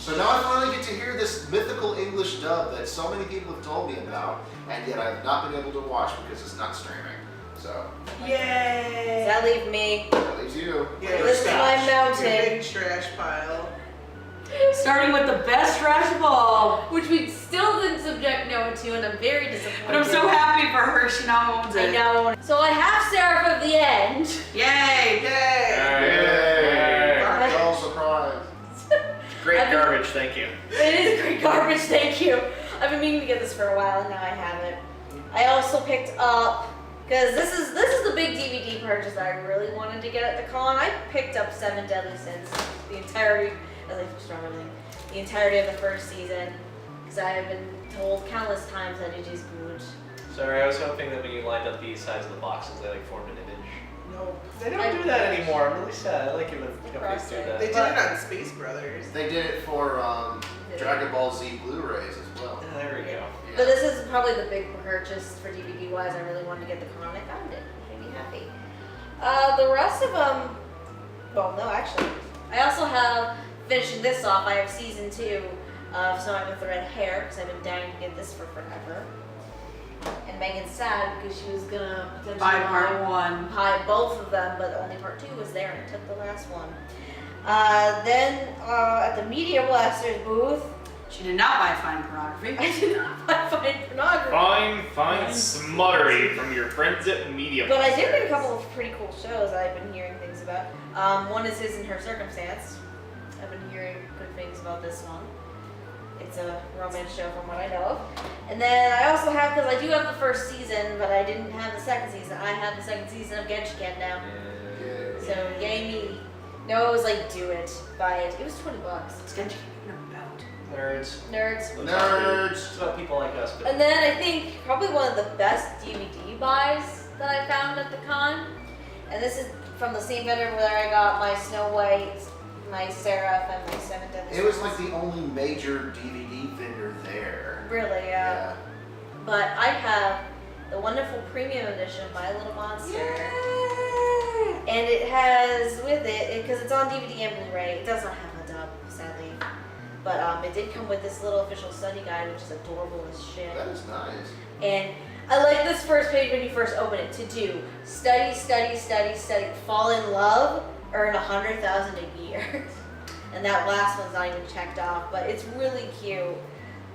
So now I finally get to hear this mythical English dub that so many people have told me about, and yet I've not been able to watch because it's not streaming. So, Does Yay! that leave me? that leaves you. Yeah, This is my Your mountain. big trash pile. Starting with the best trash of all. Which we still didn't subject Noah to, and I'm very disappointed. But I'm so happy for her, she now owns I it. know. So I have Seraph of the End. Yay! Yay! Alright. No surprise. Great garbage, thank you. It is great garbage, thank you. I've been meaning to get this for a while, and now I have it. I also picked up, because this is the big DVD purchase that I really wanted to get at the con. I picked up 7 Deadly Sins, the entirety, as I keep strong everything, the entirety of the first season, because I have been told countless times that it is good. Sorry, I was hoping that when you lined up the sides of the boxes, they like formed an image. No. They don't do that anymore. I'm really sad. I like it when companies do that. They did it on Space Brothers. They did it for Dragon Ball Z Blu-rays as well. Yeah, there we go. Yeah. But this is probably the big purchase for DVD wise. I really wanted to get the con. I found it. It made me happy. The rest of them, well, no, actually, I also have, finishing this off, I have season 2 of Sewing with the Red Hair, because I've been dying to get this for forever. And Megan's sad because she was gonna potentially Buy part 1. buy both of them, but only part 2 was there and it took the last one. Then at the Media Blasters booth, She did not buy fine pornography. I did not buy fine pornography. Fine smuttery from your friends at Media. But I did get a couple of pretty cool shows that I've been hearing things about. One is His and Her Circumstance. I've been hearing good things about this one. It's a romance show from what I know of. And then I also have, because I do have the first season, but I didn't have the second season. I have the second season of Genshiken now. So yay me. No, it was like do it, buy it. It was $20. It's Genshin about. Nerds. Nerds. It's about people like us. But And then I think probably one of the best DVD buys that I found at the con, and this is from the same vendor where I got my Snow White, my Seraph, and my Seven Deadly It was Sins. like the only major DVD vendor there. Really, yeah. But I have the wonderful premium edition of My Little Monster. And it has with it, because it's on DVD and Blu-ray, it does not have a dub, sadly. But it did come with this little official study guide, which is adorable as shit. That is nice. And I like this first page when you first open it to do study, fall in love, earn 100,000 a year. And that last one's not even checked off, but it's really cute.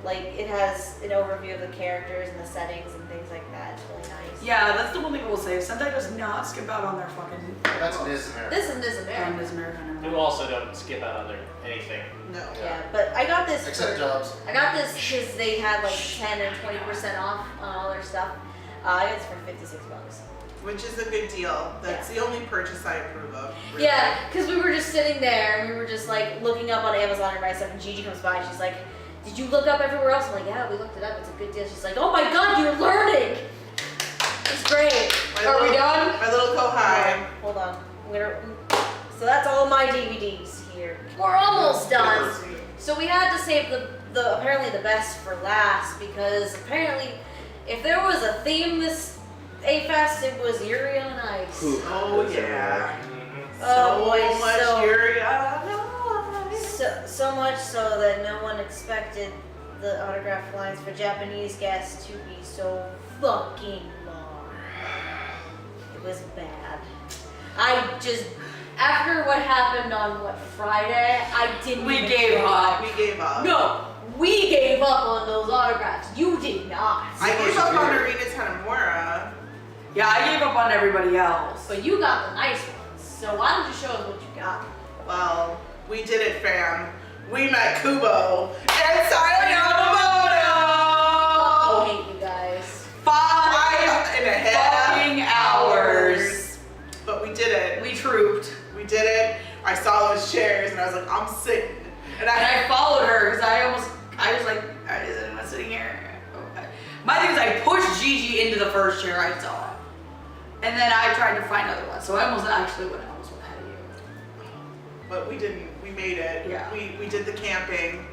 Like, it has an overview of the characters and the settings and things like that. It's really nice. Yeah, that's the one thing I will say. Sentai does not skip out on their fucking. That's Ms. America. This is American. This American. you also don't skip out on their anything. No. Yeah, but I got this. Except for- Dubs. I got this because they had like 10 and 20% off on all their stuff. I got this for $56. Which is a good deal. That's the only purchase I approve of. really. Yeah, because we were just sitting there and we were just like looking up on Amazon and buy stuff, and Gigi comes by and she's like, "Did you look up everywhere else?" I'm like, "Yeah, we looked it up. It's a good deal." She's like, "Oh my God, you're learning! It's great." Are we done? My little kohai. Hold on. So that's all my DVDs here. We're almost done. So we had to save the apparently the best for last, because apparently if there was a theme this AFest, it was Yuri on Ice. Oh yeah. Oh boy, so much so- Yuri on Ice. So much so that no one expected the autograph lines for Japanese guests to be so fucking long. It was bad. After what happened on Friday, I didn't We even gave try. up. We gave up. No, we gave up on those autographs. You did not. I gave up on Arena Tanemura. Yeah, I gave up on everybody else. But you got the nice ones. So why don't you show us what you got? Well, we did it, fam. We met Kubo and Sayo Yamamoto. I hate you guys. 5.5 fucking hours. But we did it. We trooped. We did it. I saw those chairs and I was like, I'm sitting. And And I followed her because I was like, is anyone sitting here? Okay. My thing is I pushed Gigi into the first chair I saw. And then I tried to find other ones. So I almost actually went ahead of you. But we didn't. We made it. Yeah. We did the camping.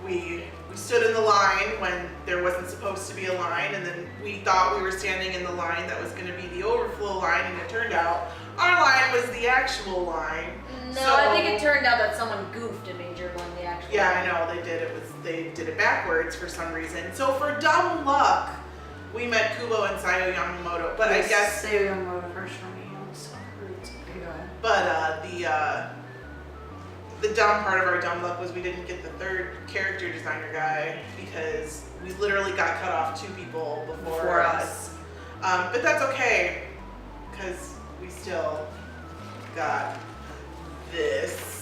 We stood in the line when there wasn't supposed to be a line, and then we thought we were standing in the line that was going to be the overflow line, and it turned out our line was the actual line. No, So- I think it turned out that someone goofed and made your one the actual. Yeah, I know they did. They did it backwards for some reason. So for dumb luck, we met Kubo and Sayo Yamamoto. But I guess, Say I'm going first for me. I'm so rude. Okay, go ahead. but the dumb part of our dumb luck was we didn't get the third character designer guy because we literally got cut off 2 people before us. But that's okay, because we still got this.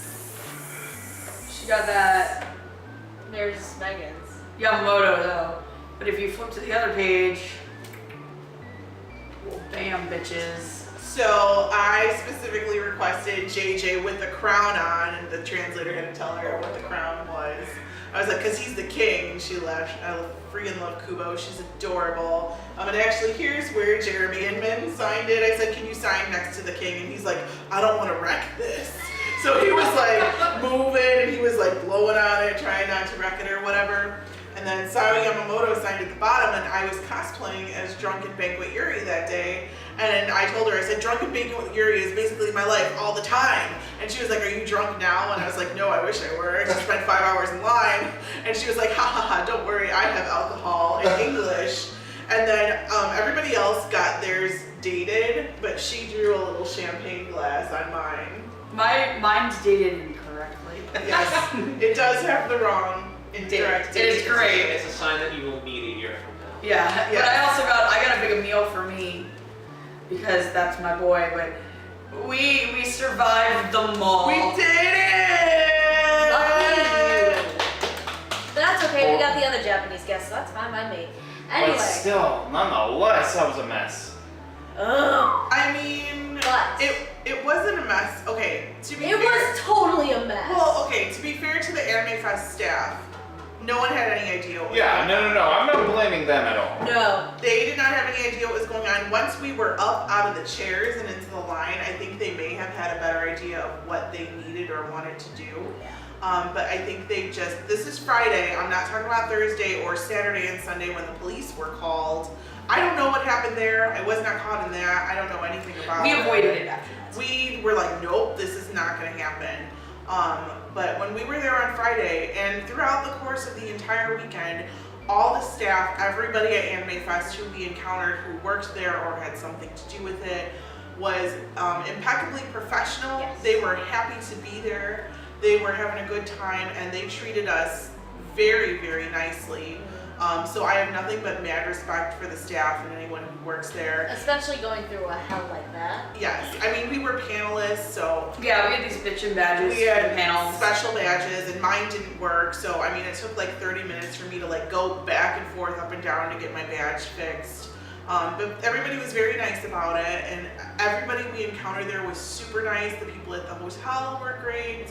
She got that There's Megan's. Yamamoto though. But if you flip to the other page, well, bam, bitches. So I specifically requested JJ with the crown on, and the translator had to tell her what the crown was. I was like, because he's the king, and she left. I freaking love Kubo. She's adorable. And actually, here's where Jeremy Inman signed it. I said, can you sign next to the king? And he's like, I don't want to wreck this. So he was like moving, and he was like blowing on it, trying not to wreck it or whatever. And then Sayo Yamamoto signed at the bottom, and I was cosplaying as Drunken Banquet Yuri that day. And I told her, I said, Drunken Banquet Yuri is basically my life all the time. And she was like, are you drunk now? And I was like, no, I wish I were. I just spent 5 hours in line. And she was like, ha ha ha, don't worry, I have alcohol in English. And then everybody else got theirs dated, but she drew a little champagne glass on mine. Mine's dated incorrectly. Yes, it does have the wrong indirect It is date. great. It's a sign that you will need a year from now. Yeah, Yes. but I got a big meal for me because that's my boy. But we survived the mall. We did it! Lucky you. But that's okay, we got the other Japanese guests, so that's fine by me. Anyway. But still, nonetheless, that was a mess. Ugh. I mean, But it wasn't a mess. Okay, to be it fair. was totally a mess. Well, okay, to be fair to the AnimeFest staff, no one had any idea what was Yeah, going on. no. I'm not blaming them at all. No. They did not have any idea what was going on. Once we were up out of the chairs and into the line, I think they may have had a better idea of what they needed or wanted to do. But I think this is Friday, I'm not talking about Thursday or Saturday and Sunday when the police were called. I don't know what happened there. I was not caught in that. I don't know anything about We it. avoided it after that. We were like, nope, this is not gonna happen. But when we were there on Friday and throughout the course of the entire weekend, all the staff, everybody at AnimeFest who we encountered who worked there or had something to do with it was impeccably professional. Yes. They were happy to be there. They were having a good time and they treated us very, very nicely. So I have nothing but mad respect for the staff and anyone who works there. Especially going through a hell like that. Yes, I mean, we were panelists, so Yeah, we had these bitchin' badges we for had the panels. special badges and mine didn't work. So I mean, it took like 30 minutes for me to like go back and forth up and down to get my badge fixed. But everybody was very nice about it and everybody we encountered there was super nice. The people at the hotel were great.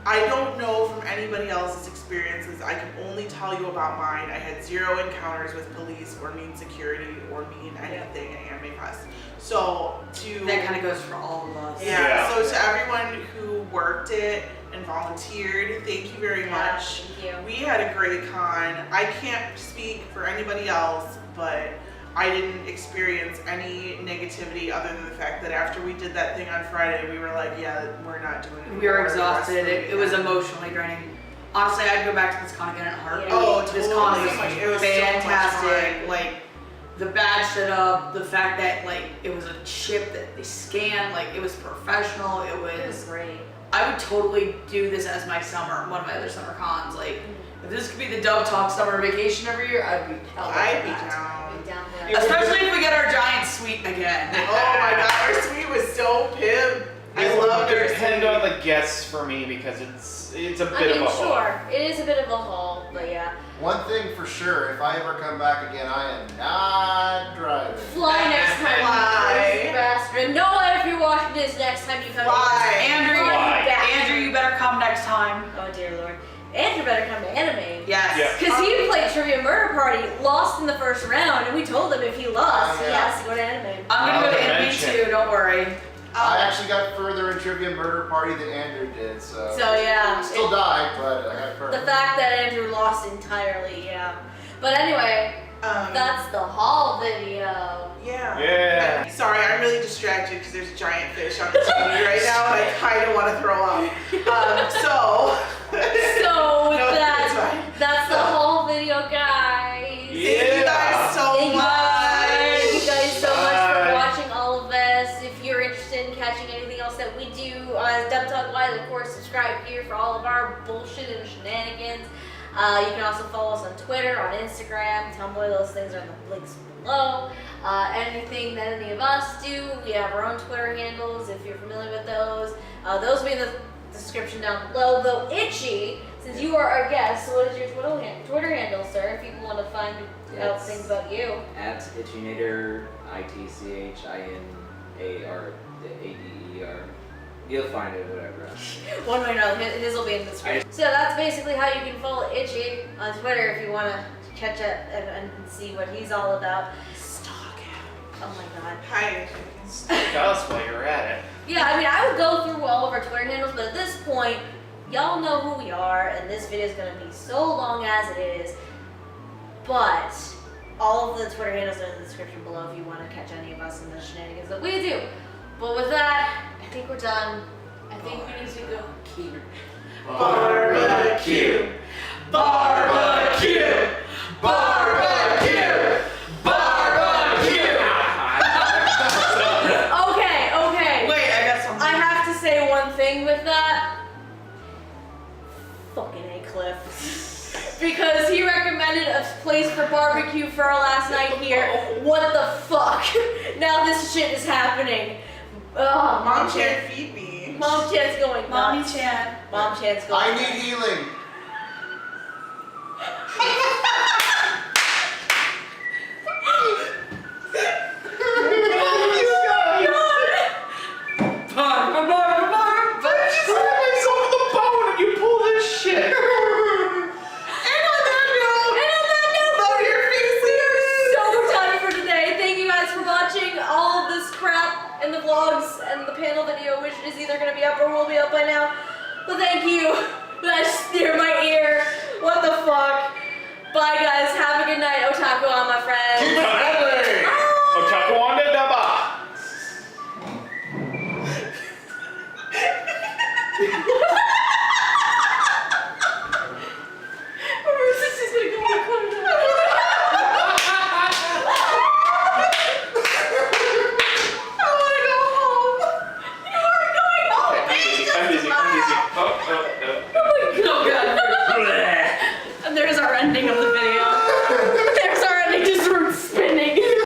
I don't know from anybody else's experiences. I can only tell you about mine. I had 0 encounters with police or mean security or mean anything at AnimeFest. So That kind of goes for all of us. yeah, so to everyone who worked it and volunteered, thank you very much. Thank you. We had a great con. I can't speak for anybody else, but I didn't experience any negativity other than the fact that after we did that thing on Friday, we were like, yeah, we're not doing it. We were anymore the rest of exhausted. the It was weekend. emotionally draining. Honestly, I'd go back to this con again in a heartbeat. Yeah. Oh, This totally. con It was was so much fantastic. fun. Like the badge set up, the fact that like it was a chip that they scanned, like it was professional. It was great. I would totally do this as my summer, one of my other summer cons. Like if this could be the Dub Talk summer vacation every year, I'd be down. I'd be with that. down. Down there. Especially if we get our giant suite again. Oh my god, our suite was so pimp. I It love would our depend suite. on the guests for me because it's a bit I mean, of a haul. sure, it is a bit of a haul, but yeah. One thing for sure, if I ever come back again, I am not driving. Fly next time, Fly. you crazy bastard. And Noah, if you're watching this next time you come Fly. Andrew, Fly back. Andrew, you better come next time. Oh dear lord. Andrew better come to anime. Yes. Yeah. Because he played Trivia Murder Party, lost in the first round, and we told him if he lost, he Yeah. has to go to anime. I'm gonna go to I'll anime mention. too. Don't worry. I actually got further in Trivia Murder Party than Andrew did, so. So yeah, I still died, but I got further. the fact that Andrew lost entirely, yeah. But anyway, that's the haul video. Yeah. Yeah. Sorry, I'm really distracted because there's a giant fish on the TV right now and I kind of want to throw up. So So with No, it's that, fine. that's the whole video, guys. Thank you guys so Thank you guys so much for Bye. watching all of this. If you're interested in catching anything else that we do as Dub Talk Live, of course, subscribe here for all of our bullshit and shenanigans. You can also follow us on Twitter, on Instagram, Tumblr. Those things are in the links below. Anything that any of us do, we have our own Twitter handles. If you're familiar with those, those will be in the description down below. Though Itchy, since you are our guest, so what is your Twitter handle, sir? If people want to find out Yes. things about you. At Itchinator, ITCHINARADER. You'll find it, whatever. One way or another, his will be in the description. So that's basically how you can follow Itchy on Twitter if you want to catch up and see what he's all about. Stalk him. Oh my god. Hi. Tell us while you're at it. Yeah, I mean, I would go through all of our Twitter handles, but at this point, y'all know who we are, and this video is going to be so long as it is. But all of the Twitter handles are in the description below if you want to catch any of us in the shenanigans that we do. But with that, I think we're done. I think we need to go. Barbecue. Barbecue. Barbecue. one thing with that. Fucking A Cliff. Because he recommended a place for barbecue for our last night here. What the fuck? Now this shit is happening. Oh, Mom can't feed me. Mom Chan's going nuts. Mommy Chan. Mom Chan's going I nuts. need healing. And the vlogs and the panel video, which is either going to be up or will be up by now. But thank you. That's near my ear. What the fuck? Bye guys. Have a good night. Otaku on, my friends.